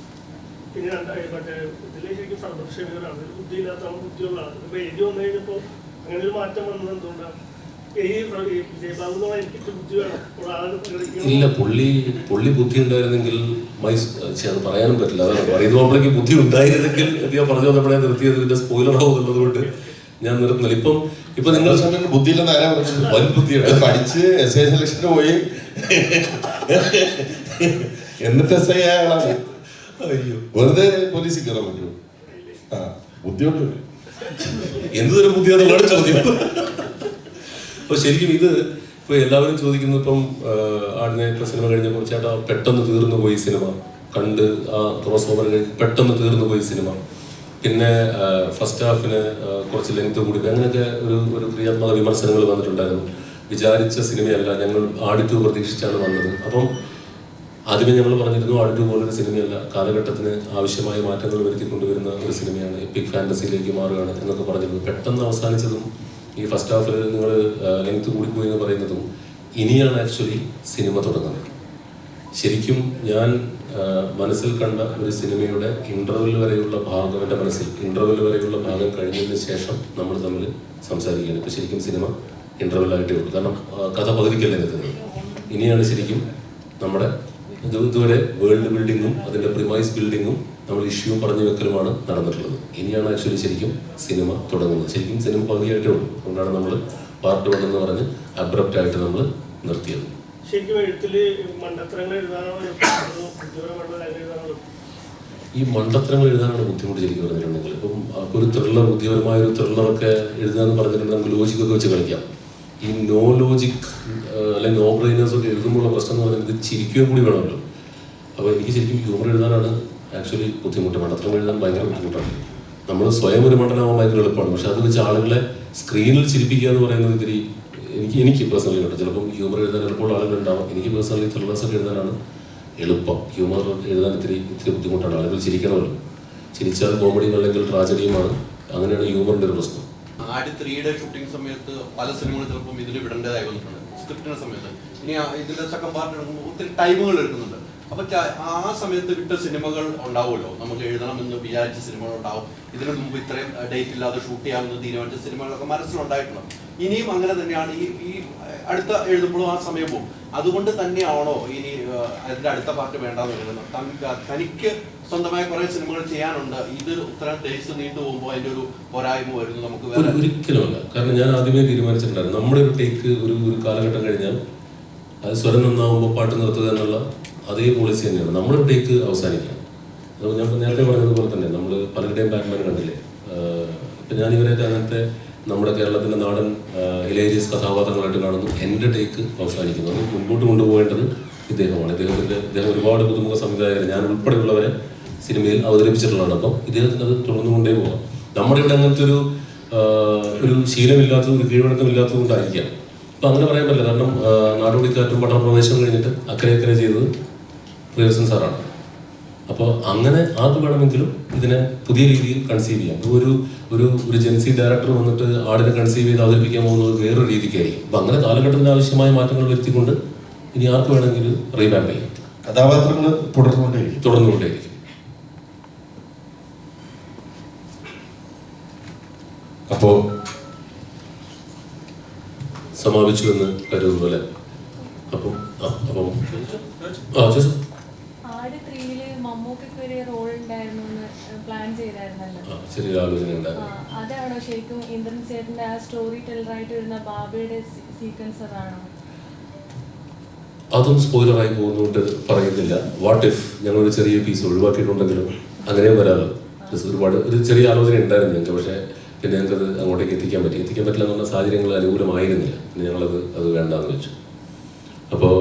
പിന്നെ മറ്റേ ഇതിലെ ശരിക്കും സർബത്ത് ഷമീറാണ്, ബുദ്ധിയില്ലാത്ത ബുദ്ധിയുള്ളതാണ്. ഇപ്പൊ എഴുതി വന്നു കഴിഞ്ഞപ്പോൾ അങ്ങനെ ഒരു മാറ്റം വന്നത് എന്തുകൊണ്ടാണ്? ഇല്ല, പുള്ളി ബുദ്ധി ഉണ്ടായിരുന്നെങ്കിൽ അത് പറയാനും പറ്റില്ല. അതാണ് പറയുമ്പോഴേക്ക് ബുദ്ധി ഉണ്ടായിരുന്നെങ്കിൽ ഞാൻ പറഞ്ഞു വന്നപ്പോഴേ നിർത്തിയത്. ഇതിന്റെ സ്പോയിലർ ആവുന്നുള്ളത് കൊണ്ട് ഞാൻ നിർത്തുന്നില്ല. ഇപ്പൊ നിങ്ങൾ ബുദ്ധിയില്ലെന്ന് ആരാ പറഞ്ഞത്? വൻ ബുദ്ധിയാണ്. പഠിച്ച് SA സെലക്ഷന് പോയി എന്നിട്ട് SI ആളാണ്. വെറുതെ പോലീസിൽ കയറാൻ പറ്റുമോ? ബുദ്ധിയുണ്ട്. എന്തുതരം ബുദ്ധിയാണെന്നുള്ളതാണ് ചോദ്യം. അപ്പൊ ശരിക്കും ഇത് ഇപ്പൊ എല്ലാവരും ചോദിക്കുന്നു. ഇപ്പം ആടിനെ സിനിമ കഴിഞ്ഞപ്പോൾ ചേട്ടാ പെട്ടെന്ന് തീർന്നു പോയി സിനിമ കണ്ട്, ആ ക്രോസ് ഓവർ കഴിഞ്ഞ് പെട്ടെന്ന് തീർന്നു പോയി സിനിമ, പിന്നെ ഫസ്റ്റ് ഹാഫിന് കുറച്ച് ലെങ്ത് കൂടി, അങ്ങനെയൊക്കെ ഒരു ക്രിയാത്മക വിമർശനങ്ങൾ വന്നിട്ടുണ്ടായിരുന്നു. വിചാരിച്ച സിനിമയല്ല, ഞങ്ങൾ ആട് 2 പ്രതീക്ഷിച്ചാണ് വന്നത്. അപ്പം ആദ്യമേ ഞങ്ങൾ പറഞ്ഞിരുന്നു ആട് 2 പോലൊരു സിനിമയല്ല, കാലഘട്ടത്തിന് ആവശ്യമായ മാറ്റങ്ങൾ വരുത്തിക്കൊണ്ടുവരുന്ന ഒരു സിനിമയാണ്, എപ്പിക് ഫാന്റസിയിലേക്ക് മാറുകയാണ് എന്നൊക്കെ പറഞ്ഞിരുന്നു. പെട്ടെന്ന് അവസാനിച്ചതും ഈ ഫസ്റ്റ് ഹാഫിൽ നിങ്ങൾ ലെങ്ത് കൂടിപ്പോയി എന്ന് പറയുന്നതും ഇനിയാണ് ആക്ച്വലി സിനിമ തുടങ്ങുന്നത്. ശരിക്കും ഞാൻ മനസ്സിൽ കണ്ട ഒരു സിനിമയുടെ ഇൻ്റർവെൽ വരെയുള്ള ഭാഗം എൻ്റെ മനസ്സിൽ ഇൻ്റർവെൽ വരെയുള്ള ഭാഗം കഴിഞ്ഞതിന് ശേഷം നമ്മൾ തമ്മിൽ സംസാരിക്കുകയാണ്. ഇപ്പോൾ ശരിക്കും സിനിമ ഇൻ്റർവെല്ലായിട്ടേ ഉള്ളൂ. കാരണം കഥ പകുതിക്കല്ലേ നിൽക്കുന്നത്. ഇനിയാണ് ശരിക്കും നമ്മുടെ ഇതുവരെ വേൾഡ് ബിൽഡിങ്ങും അതിൻ്റെ പ്രിമൈസ് ബിൽഡിങ്ങും നമ്മൾ ഇഷ്യൂ പറഞ്ഞു വെക്കലുമാണ് നടന്നിട്ടുള്ളത്. ഇനിയാണ് ആക്ച്വലി ശരിക്കും സിനിമ തുടങ്ങുന്നത്. ശരിക്കും സിനിമ പകുതിയായിട്ടേ ഉള്ളൂ. അതുകൊണ്ടാണ് നമ്മൾ പാർട്ട് 1 എന്ന് പറഞ്ഞ് അബ്രപ്റ്റായിട്ട് നമ്മൾ നിർത്തിയത്. ശരിക്കും എഴുത്തില് മണ്ടത്തരങ്ങൾ എഴുതാനാണ് ഈ മണ്ടത്തരങ്ങൾ എഴുതാനാണ് ബുദ്ധിമുട്ട് ശരിക്കും പറഞ്ഞിട്ടുണ്ടെങ്കിൽ. ഇപ്പം ഒരു ത്രില്ലർ, ബുദ്ധിപരമായ ഒരു ത്രില്ലറൊക്കെ എഴുതാന്ന് പറഞ്ഞിട്ടുണ്ടെങ്കിൽ നമുക്ക് ലോജിക്കൊക്കെ വെച്ച് കളിക്കാം. ഈ നോ ലോജിക് അല്ലെങ്കിൽ നോ ബ്രെയിനേഴ്സ് ഒക്കെ എഴുതുമ്പോഴുള്ള പ്രശ്നം എന്ന് പറഞ്ഞാൽ ഇത് ചിരിക്കുകയും കൂടി വേണമല്ലോ. അപ്പോൾ എനിക്ക് ശരിക്കും ഹ്യൂമർ എഴുതാനാണ് ആക്ച്വലി ബുദ്ധിമുട്ട്. മണ്ടത്തരങ്ങൾ എഴുതാൻ ഭയങ്കര ബുദ്ധിമുട്ടാണ്. നമ്മൾ സ്വയം ഒരു മണ്ടനാവാൻ ഭയങ്കര എളുപ്പമാണ്. പക്ഷെ അത് വെച്ച് ആളുകളെ സ്ക്രീനിൽ ചിരിപ്പിക്കുക എന്ന് പറയുന്നത് ഇത്തിരി എനിക്ക് പേഴ്സണലി കേട്ടോ. ചിലപ്പം ഹ്യൂമർ എഴുതാൻ എളുപ്പമുള്ള ആളുകളുണ്ടാവും. എനിക്ക് പേഴ്സണലി ത്രില്ലേഴ്സ് ഒക്കെ എഴുതാനാണ് എളുപ്പം. ഹ്യൂമർ എഴുതാൻ ഇത്തിരി ബുദ്ധിമുട്ടാണ്. ആളുകൾ ചിരിക്കണമല്ലോ. ചിരിച്ചാൽ കോമഡിയും അല്ലെങ്കിൽ ട്രാജഡിയുമാണ്. അങ്ങനെയാണ് ഹ്യൂമറിൻ്റെ ഒരു പ്രശ്നം. ആട് 3യുടെ ഷൂട്ടിംഗ് സമയത്ത് പല സിനിമകളും ചിലപ്പം ഇതിൽ വിടേണ്ടതായി വന്നിട്ടുണ്ട് സ്ക്രിപ്റ്റിന്റെ സമയത്ത്. ഇനി ഇതിന്റെ സെക്കൻഡ് പാർട്ട് എടുക്കുമ്പോൾ ഒത്തിരി ടൈമുകൾ എടുക്കുന്നുണ്ട്. അപ്പൊ ആ സമയത്ത് വിട്ട സിനിമകൾ ഉണ്ടാവുമല്ലോ. നമുക്ക് എഴുതണമെന്ന് വിചാരിച്ച സിനിമകൾ ഉണ്ടാവും. ഇതിനു മുമ്പ് ഇത്രയും ഡേറ്റ് ഇല്ലാതെ ഷൂട്ട് ചെയ്യാമെന്ന് തീരുമാനിച്ച സിനിമകളൊക്കെ മനസ്സിലുണ്ടായിട്ടുണ്ട്. ഇനിയും അങ്ങനെ തന്നെയാണ് ഈ അടുത്ത എഴുതുമ്പോഴും ആ സമയം പോകും. അതുകൊണ്ട് തന്നെയാണോ ഇനി അതിന്റെ അടുത്ത പാർട്ട് വേണ്ടാന്ന് പറയുന്നത്? തനിക്ക് സ്വന്തമായ കുറെ സിനിമകൾ ചെയ്യാനുണ്ട്. ഇത് ഇത്രയും ഡേറ്റ്സ് നീണ്ടു പോകുമ്പോൾ അതിന്റെ ഒരു പോരായ്മ വരുന്നു നമുക്ക്? ഒരിക്കലുമല്ല. കാരണം ഞാൻ ആദ്യമേ തീരുമാനിച്ചിട്ടുണ്ടായിരുന്നു നമ്മുടെ ഒരു ടേക്ക് ഒരു കാലഘട്ടം കഴിഞ്ഞാൽ അത് സ്വരം നന്നാവുമ്പോൾ പാട്ട് നിർത്തുക എന്നുള്ള അതേ പോളിസി തന്നെയാണ്. നമ്മുടെ ടേക്ക് അവസാനിക്കണം. അപ്പോൾ ഞാൻ നേരത്തെ പറഞ്ഞതുപോലെ തന്നെ നമ്മൾ പലരുടെയും ബാറ്റ്മാൻ കണ്ടില്ലേ. ഇപ്പം ഞാനിവരൊക്കെ അങ്ങനത്തെ നമ്മുടെ കേരളത്തിൻ്റെ നാടൻ ഹിലേരിയസ് കഥാപാത്രങ്ങളായിട്ട് കാണുന്നു. എൻ്റെ ടേക്ക് അവസാനിക്കുന്നു. അത് മുൻപോട്ട് കൊണ്ടുപോകേണ്ടത് ഇദ്ദേഹമാണ്. ഇദ്ദേഹം ഒരുപാട് പുതുമുഖ സംവിധായകർ ഞാൻ ഉൾപ്പെടെയുള്ളവരെ സിനിമയിൽ അവതരിപ്പിച്ചിട്ടുള്ളതാണ്. അപ്പം ഇദ്ദേഹത്തിന് അത് തുടർന്നു കൊണ്ടേ പോകാം. നമ്മുടെ ഇവിടെ അങ്ങനത്തെ ഒരു ശീലമില്ലാത്തത്, ഒരു കീഴ്വഴക്കമില്ലാത്തത് കൊണ്ടായിരിക്കാം. അപ്പം അങ്ങനെ പറയാൻ പറ്റില്ല. കാരണം നാടോടിക്കാറ്റും പട്ടണ പ്രവേശനം കഴിഞ്ഞിട്ട് അക്കരെ ചെയ്തത് പ്രിയദർശൻ സാറാണ്. അപ്പോൾ അങ്ങനെ ആർക്ക് വേണമെങ്കിലും ഇതിനെ പുതിയ രീതിയിൽ കൺസീവ് ചെയ്യാം. ഒരു ജെൻസി ഡയറക്ടർ വന്നിട്ട് ആടിനെ കൺസീവ് ചെയ്ത് അവതരിപ്പിക്കാൻ പോകുന്നത് വേറൊരു രീതിക്കായിരിക്കും. അപ്പം അങ്ങനെ കാലഘട്ടത്തിന് ആവശ്യമായ മാറ്റങ്ങൾ വരുത്തിക്കൊണ്ട് ഇനി ആർക്ക് വേണമെങ്കിലും റീവാമ്പ് ചെയ്യാം. കഥാപാത്രങ്ങൾ തുടർന്നുകൊണ്ടേയിരിക്കും. അപ്പോൾ സമാപിച്ചു എന്ന് കരുതുന്നു അല്ലേ? അപ്പം ചെറിയൊരു ആലോചന ഉണ്ടായിരുന്നു. അതാണോ ശരിക്കും ഇന്ദ്രൻ ചേട്ടന്റെ ആ സ്റ്റോറി ടെല്ലറായിട്ട് വരുന്ന ബാബയുടെ സീക്വൻസർ ആണോ? അതും സ്പോയിലറായി പോകുന്നതുകൊണ്ട് പറയുന്നില്ല. വാട്ട് ഇഫ് ഞങ്ങളൊരു ചെറിയ പീസ് ഒഴിവാക്കിയിട്ടുണ്ടെങ്കിലും അങ്ങനെയും വരാമല്ലോ. ഒരു ചെറിയ ആലോചന ഉണ്ടായിരുന്നു ഞങ്ങൾക്ക്. പക്ഷേ പിന്നെ ഞങ്ങൾക്കത് അങ്ങോട്ടേക്ക് എത്തിക്കാൻ പറ്റില്ല എന്നുള്ള സാഹചര്യങ്ങൾ അനുകൂലമായിരുന്നില്ല. പിന്നെ ഞങ്ങളത് വേണ്ടാന്ന് വെച്ചു. അപ്പോൾ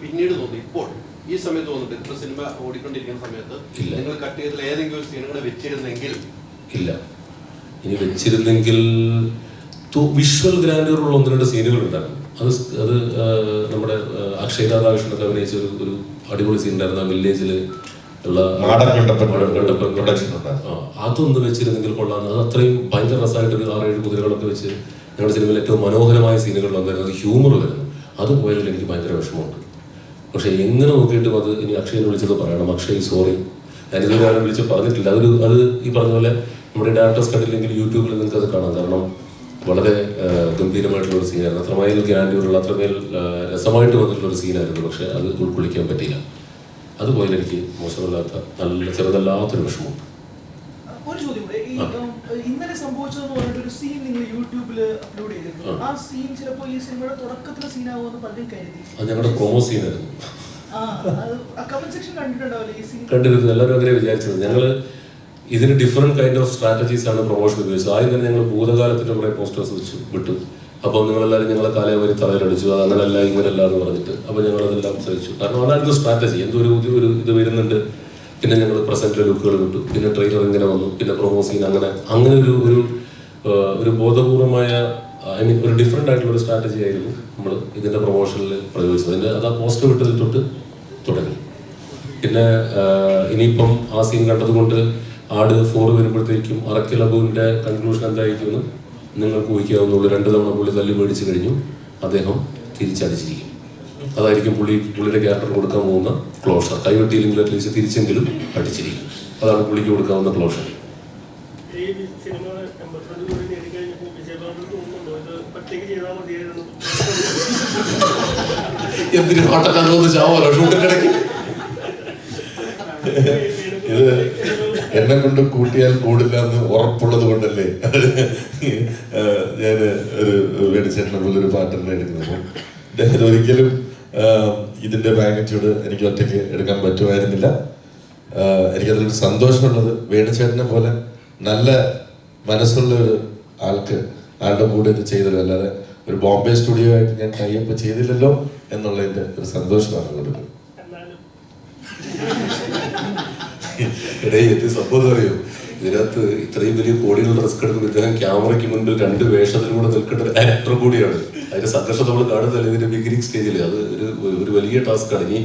പിന്നീട് തോന്നി ഇപ്പോൾ ഈ സമയത്ത് തോന്നിട്ട് ഇത്ര സിനിമ ഓടിക്കൊണ്ടിരിക്കുന്ന സമയത്ത് നിങ്ങൾ കട്ട് ചെയ്തതിൽ ഏതെങ്കിലും ഒരു സീനുകൾ വെച്ചിരുന്നെങ്കിൽ? ഇല്ല. ഇനി വെച്ചിരുന്നെങ്കിൽ വിഷ്വൽ ഗ്രാൻഡ്യൂറുള്ള 1-2 സീനുകൾ ഉണ്ടായിരുന്നു. അത് നമ്മുടെ അക്ഷയ് രാധാകൃഷ്ണനൊക്കെ അഭിനയിച്ച ഒരു അടിപൊളി സീൻ ഉണ്ടായിരുന്നു. ആ വില്ലേജിൽ ഉള്ള അതൊന്ന് വെച്ചിരുന്നെങ്കിൽ കൊള്ളാമെന്ന്. അത് അത്രയും ഭയങ്കര രസമായിട്ട് ഒരു 6-7 കുതിരകളൊക്കെ വെച്ച് ഞങ്ങളുടെ സിനിമയിൽ ഏറ്റവും മനോഹരമായ സീനുകൾ വന്നിരുന്നത്. ഹ്യൂമർ വരുന്നു. അത് പോയതിൽ എനിക്ക് ഭയങ്കര വിഷമമുണ്ട്. പക്ഷേ എങ്ങനെ നോക്കിയിട്ടും അത് ഇനി അക്ഷയനെ വിളിച്ചത് പറയണം. അക്ഷയ് സോറി, ഞാനിതുവരെ ആരും വിളിച്ച് പറഞ്ഞിട്ടില്ല. അത് ഈ പറഞ്ഞ പോലെ നമ്മുടെ ഡയറക്ടേഴ്സ് കണ്ടില്ലെങ്കിൽ യൂട്യൂബിൽ നിങ്ങൾക്ക് അത് കാണാം. കാരണം വളരെ ഗംഭീരമായിട്ടുള്ളൊരു സീനായിരുന്നു. അത്രമേൽ ഗ്രാൻഡ്യൂറുള്ള, അത്രമേൽ രസമായിട്ട് വന്നിട്ടുള്ളൊരു സീനായിരുന്നു. പക്ഷേ അത് ഉൾക്കൊള്ളിക്കാൻ പറ്റിയില്ല. അതുപോലെ എനിക്ക് മോശമല്ലാത്ത നല്ല ചെറുതല്ലാത്തൊരു വിഷമമുണ്ട്. ഒരു ചോദ്യം കൂടെ. ഇന്നലെ സംഭവിച്ചതെന്ന് പറഞ്ഞിട്ട് ഒരു സീൻ നിങ്ങൾ യൂട്യൂബിൽ അപ്ലോഡ് ചെയ്തിരുന്നു. ആ സീൻ ചിലപ്പോൾ ഈ സിനിമയുടെ തുടക്കത്തിലെ സീനാവുമെന്ന് പലരും കരുതി. അത് ഞങ്ങളുടെ പ്രൊമോ സീനായിരുന്നു. കമന്റ് സെക്ഷൻ കണ്ടിട്ടുണ്ടാവില്ലേ ഈ സീൻ? കണ്ടിരുന്നു. എല്ലാവരും അങ്ങനെ വിചാരിച്ചത്. ഞങ്ങൾ ഇതിന് ഡിഫറെൻറ്റ് കൈൻഡ് ഓഫ് സ്ട്രാറ്റജീസ് ആണ് പ്രൊമോഷൻ ഉപയോഗിച്ചത്. ആദ്യം തന്നെ ഞങ്ങൾ ഭൂതകാലത്തിൻ്റെ കുറേ പോസ്റ്റേഴ്സ് വിട്ടു. അപ്പോൾ നിങ്ങളെല്ലാവരും ഞങ്ങളെ കാലം വരെ തറയിലടിച്ചു. അത് അങ്ങനെയല്ല ഇങ്ങനെയല്ല എന്ന് പറഞ്ഞിട്ട്. അപ്പോൾ ഞങ്ങളതെല്ലാം ശ്രമിച്ചു. കാരണം അതായിരുന്നു സ്ട്രാറ്റജി. എന്തൊരു ഇത് വരുന്നുണ്ട്. പിന്നെ ഞങ്ങൾ പ്രസൻറ്റിലെ ലുക്കുകൾ വിട്ടു. പിന്നെ ട്രെയിലർ ഇങ്ങനെ വന്നു. പിന്നെ പ്രൊമോ സീൻ അങ്ങനെ ഒരു ബോധപൂർവമായ ഒരു ഡിഫറെൻ്റ് ആയിട്ടുള്ളൊരു സ്ട്രാറ്റജി ആയിരുന്നു നമ്മൾ ഇതിൻ്റെ പ്രൊമോഷനിൽ പ്രയോഗിച്ചത്. അത് ആ പോസ്റ്റർ വിട്ടതിൽ തൊട്ട് തുടങ്ങി. പിന്നെ ഇനിയിപ്പം ആ സീൻ കണ്ടതുകൊണ്ട് ആട് 4 വരുമ്പോഴത്തേക്കും അറക്കൽ അബുവിൻ്റെ കൺക്ലൂഷൻ എന്തായിരിക്കുമെന്ന് നിങ്ങൾക്ക് ഊഹിക്കാവുന്നുള്ളൂ. 2 തവണ പുള്ളി തല്ലി മേടിച്ച് കഴിഞ്ഞു. അദ്ദേഹം തിരിച്ചടിച്ചിരിക്കും. അതായിരിക്കും പുള്ളിയുടെ ക്യാരക്ടർ കൊടുക്കാൻ പോകുന്ന ക്ലോഷർ. കൈവെട്ടിയില്ലെങ്കിൽ അറ്റ്ലീസ്റ്റ് തിരിച്ചെങ്കിലും അടിച്ചിരിക്കും. അതാണ് പുള്ളിക്ക് കൊടുക്കാവുന്ന ക്ലോഷർ. എന്തിനു പാട്ടൊക്കെ ചാവല്ലോ ഷൂട്ടിനിടയ്ക്ക്. ഇത് എന്നെ കൊണ്ട് കൂട്ടിയാൽ കൂടില്ല എന്ന് ഉറപ്പുള്ളത് കൊണ്ടല്ലേ ഞാൻ ഒരു വേണിച്ചേട്ടനെ പോലൊരു പാട്ടിനെ എടുക്കുന്നത്. ഒരിക്കലും ഇതിന്റെ മാഗ്നിറ്റ്യൂഡ് എനിക്ക് ഒറ്റയ്ക്ക് എടുക്കാൻ പറ്റുമായിരുന്നില്ല. എനിക്കതിലൊരു സന്തോഷമുള്ളത് വേണിച്ചേട്ടനെ പോലെ നല്ല മനസ്സുള്ള ഒരു ആളുടെ കൂടെ ഇത് ചെയ്തല്ലോ. അല്ലാതെ ഒരു ബോംബെ സ്റ്റുഡിയോ ആയിട്ട് ഞാൻ ടൈപ്പ് ചെയ്തില്ലല്ലോ എന്നുള്ളതിന്റെ ഒരു സന്തോഷമാണ് കൊടുക്കുന്നത്. ഇടയിൽ എത്തി സംഭവം അറിയോ, ഇതിനകത്ത് ഇത്രയും വലിയ കോടികളുടെ റിസ്ക് എടുക്കുന്ന ഇദ്ദേഹം ക്യാമറയ്ക്ക് മുൻപിൽ 2 വേഷത്തിലൂടെ നിൽക്കേണ്ട ഒരു ആക്ടർ കൂടിയാണ്. അതിന്റെ സംഘർഷം നമ്മൾ കാണുന്നില്ല ഇതിന്റെ ബിഗിനിങ് സ്റ്റേജിൽ. അത് ഒരു വലിയ ടാസ്ക്കാണ്. ഇനി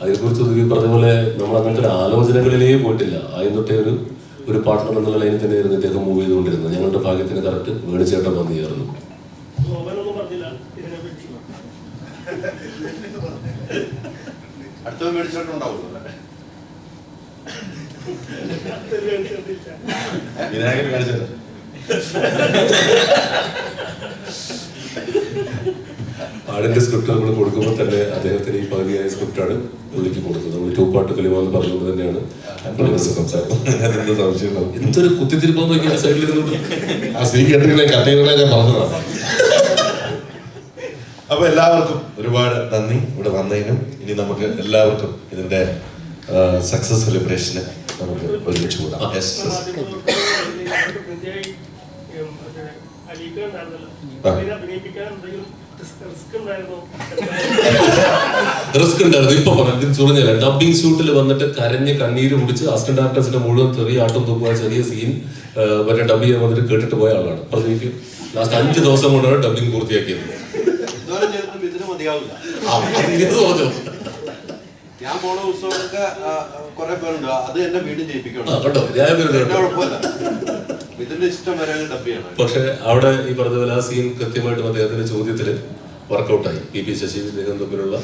അതിനെക്കുറിച്ച് പറഞ്ഞ പോലെ നമ്മൾ അങ്ങനത്തെ ഒരു ആലോചനകളിലേ പോയിട്ടില്ല. ആദ്യം തൊട്ടേ ഒരു പാർട്ട്ണർ എന്നുള്ള ലൈനിൽ തന്നെയായിരുന്നു ഇദ്ദേഹം മൂവ് ചെയ്തുകൊണ്ടിരുന്നത്. ഞങ്ങളുടെ ഭാഗ്യത്തിന് കറക്റ്റ് വേണിച്ചേട്ടൻ വന്നു ചേർന്നു. അടുത്ത മേടിച്ചിട്ടുണ്ടാവുള്ളൂ. വിനായകൻ കാണിച്ചത് ആടിന്റെ സ്ക്രിപ്റ്റ് നമ്മൾ കൊടുക്കുമ്പോൾ തന്നെ അദ്ദേഹത്തിന് ഈ പകുതിയായ സ്ക്രിപ്റ്റാണ് പുള്ളിക്ക് കൊടുത്തത്. നമ്മൾ 2 പാർട്ട് ഫിലിമാന്ന് പറഞ്ഞുകൊണ്ട് തന്നെയാണ് എന്തൊരു കുത്തിത്തിരിപ്പം നോക്കിയാൽ സൈഡിൽ ആ സ്ത്രീ കേട്ടില്ലേ കട്ടകളെ ഞാൻ പറഞ്ഞതാണ്. അപ്പൊ എല്ലാവർക്കും ഒരുപാട് നന്ദി ഇവിടെ വന്നതിനും. ഇനി നമുക്ക് എല്ലാവർക്കും ഇതിന്റെ സക്സസ് സെലിബ്രേഷന് നമുക്ക് ഒരുമിച്ച് കൂടാം. റിസ്ക് ഉണ്ടായിരുന്നു. ഇപ്പൊ പറഞ്ഞു ചുറിഞ്ഞല്ല. ഡബിങ് ഷൂട്ടിൽ വന്നിട്ട് കരഞ്ഞ് കണ്ണീര് കുടിച്ച് അസിസ്റ്റന്റ് ഡയറക്ടേഴ്സിന്റെ മുഴുവൻ തെറിയ ആട്ടും തുപ്പുക ചെറിയ സീൻ മറ്റേ ഡബ് ചെയ്യാൻ വന്നിട്ട് കേട്ടിട്ട് പോയ ആളാണ്. പറഞ്ഞു എനിക്ക് ലാസ്റ്റ് 5 ദിവസം കൊണ്ടാണ് ഡബിങ് പൂർത്തിയാക്കിയത്. ഞാൻ പോണ ഉത്സവമൊക്കെ കുറെ പേരുണ്ട്. അത് എന്നെ വീണ്ടും ചെയ്യിപ്പിക്കണം. ഇതിന്റെ ഇഷ്ടം വരെ ഡബ്ബിയാണ്. പക്ഷെ അവിടെ ഈ പറഞ്ഞ പോലെ ആ സീൻ കൃത്യമായിട്ടും അദ്ദേഹത്തിന്റെ ചോദ്യത്തില് വർക്കൗട്ടായി. പി ശശി ഇദ്ദേഹം തമ്മിലുള്ള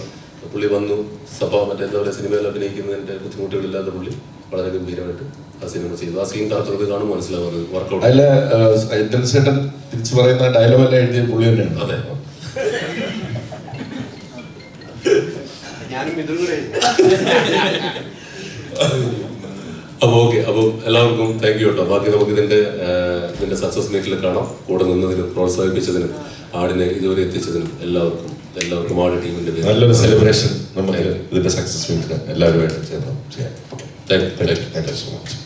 പുള്ളി വന്നു സഭ മറ്റേ എന്താ പറയുക സിനിമയിൽ അഭിനയിക്കുന്നതിന്റെ ബുദ്ധിമുട്ടുകളില്ലാത്ത പുള്ളി വളരെ ഗംഭീരമായിട്ട് ആ സിനിമ ചെയ്തു. ആ സീൻ കറക്റ്റ് കാണുമ്പോൾ മനസ്സിലാവുന്നത് വർക്കൗട്ട്. അതില് ചേട്ടൻ തിരിച്ചു പറയുന്ന ഡയലോഗ് എല്ലാം എഴുതിയ പുള്ളി തന്നെയാണ്. അതെ. ഞാനും ഇതും കൂടെ അപ്പോൾ ഓക്കെ. അപ്പം എല്ലാവർക്കും താങ്ക് യു കേട്ടോ. ബാക്കി നമുക്ക് ഇതിന്റെ സക്സസ് മീറ്റിൽ കാണാം. കൂടെ നിന്നതിനും പ്രോത്സാഹിപ്പിച്ചതിനും ആടിനെ ഇതുവരെ എത്തിച്ചതിനും എല്ലാവർക്കും ആട് ടീമിന്റെ നല്ലൊരു സെലിബ്രേഷൻ നമുക്ക് ഇതിന്റെ സക്സസ് മീറ്റിൽ എല്ലാവരുമായിട്ട് ചേർന്ന് ചെയ്യാം. Thank you so much.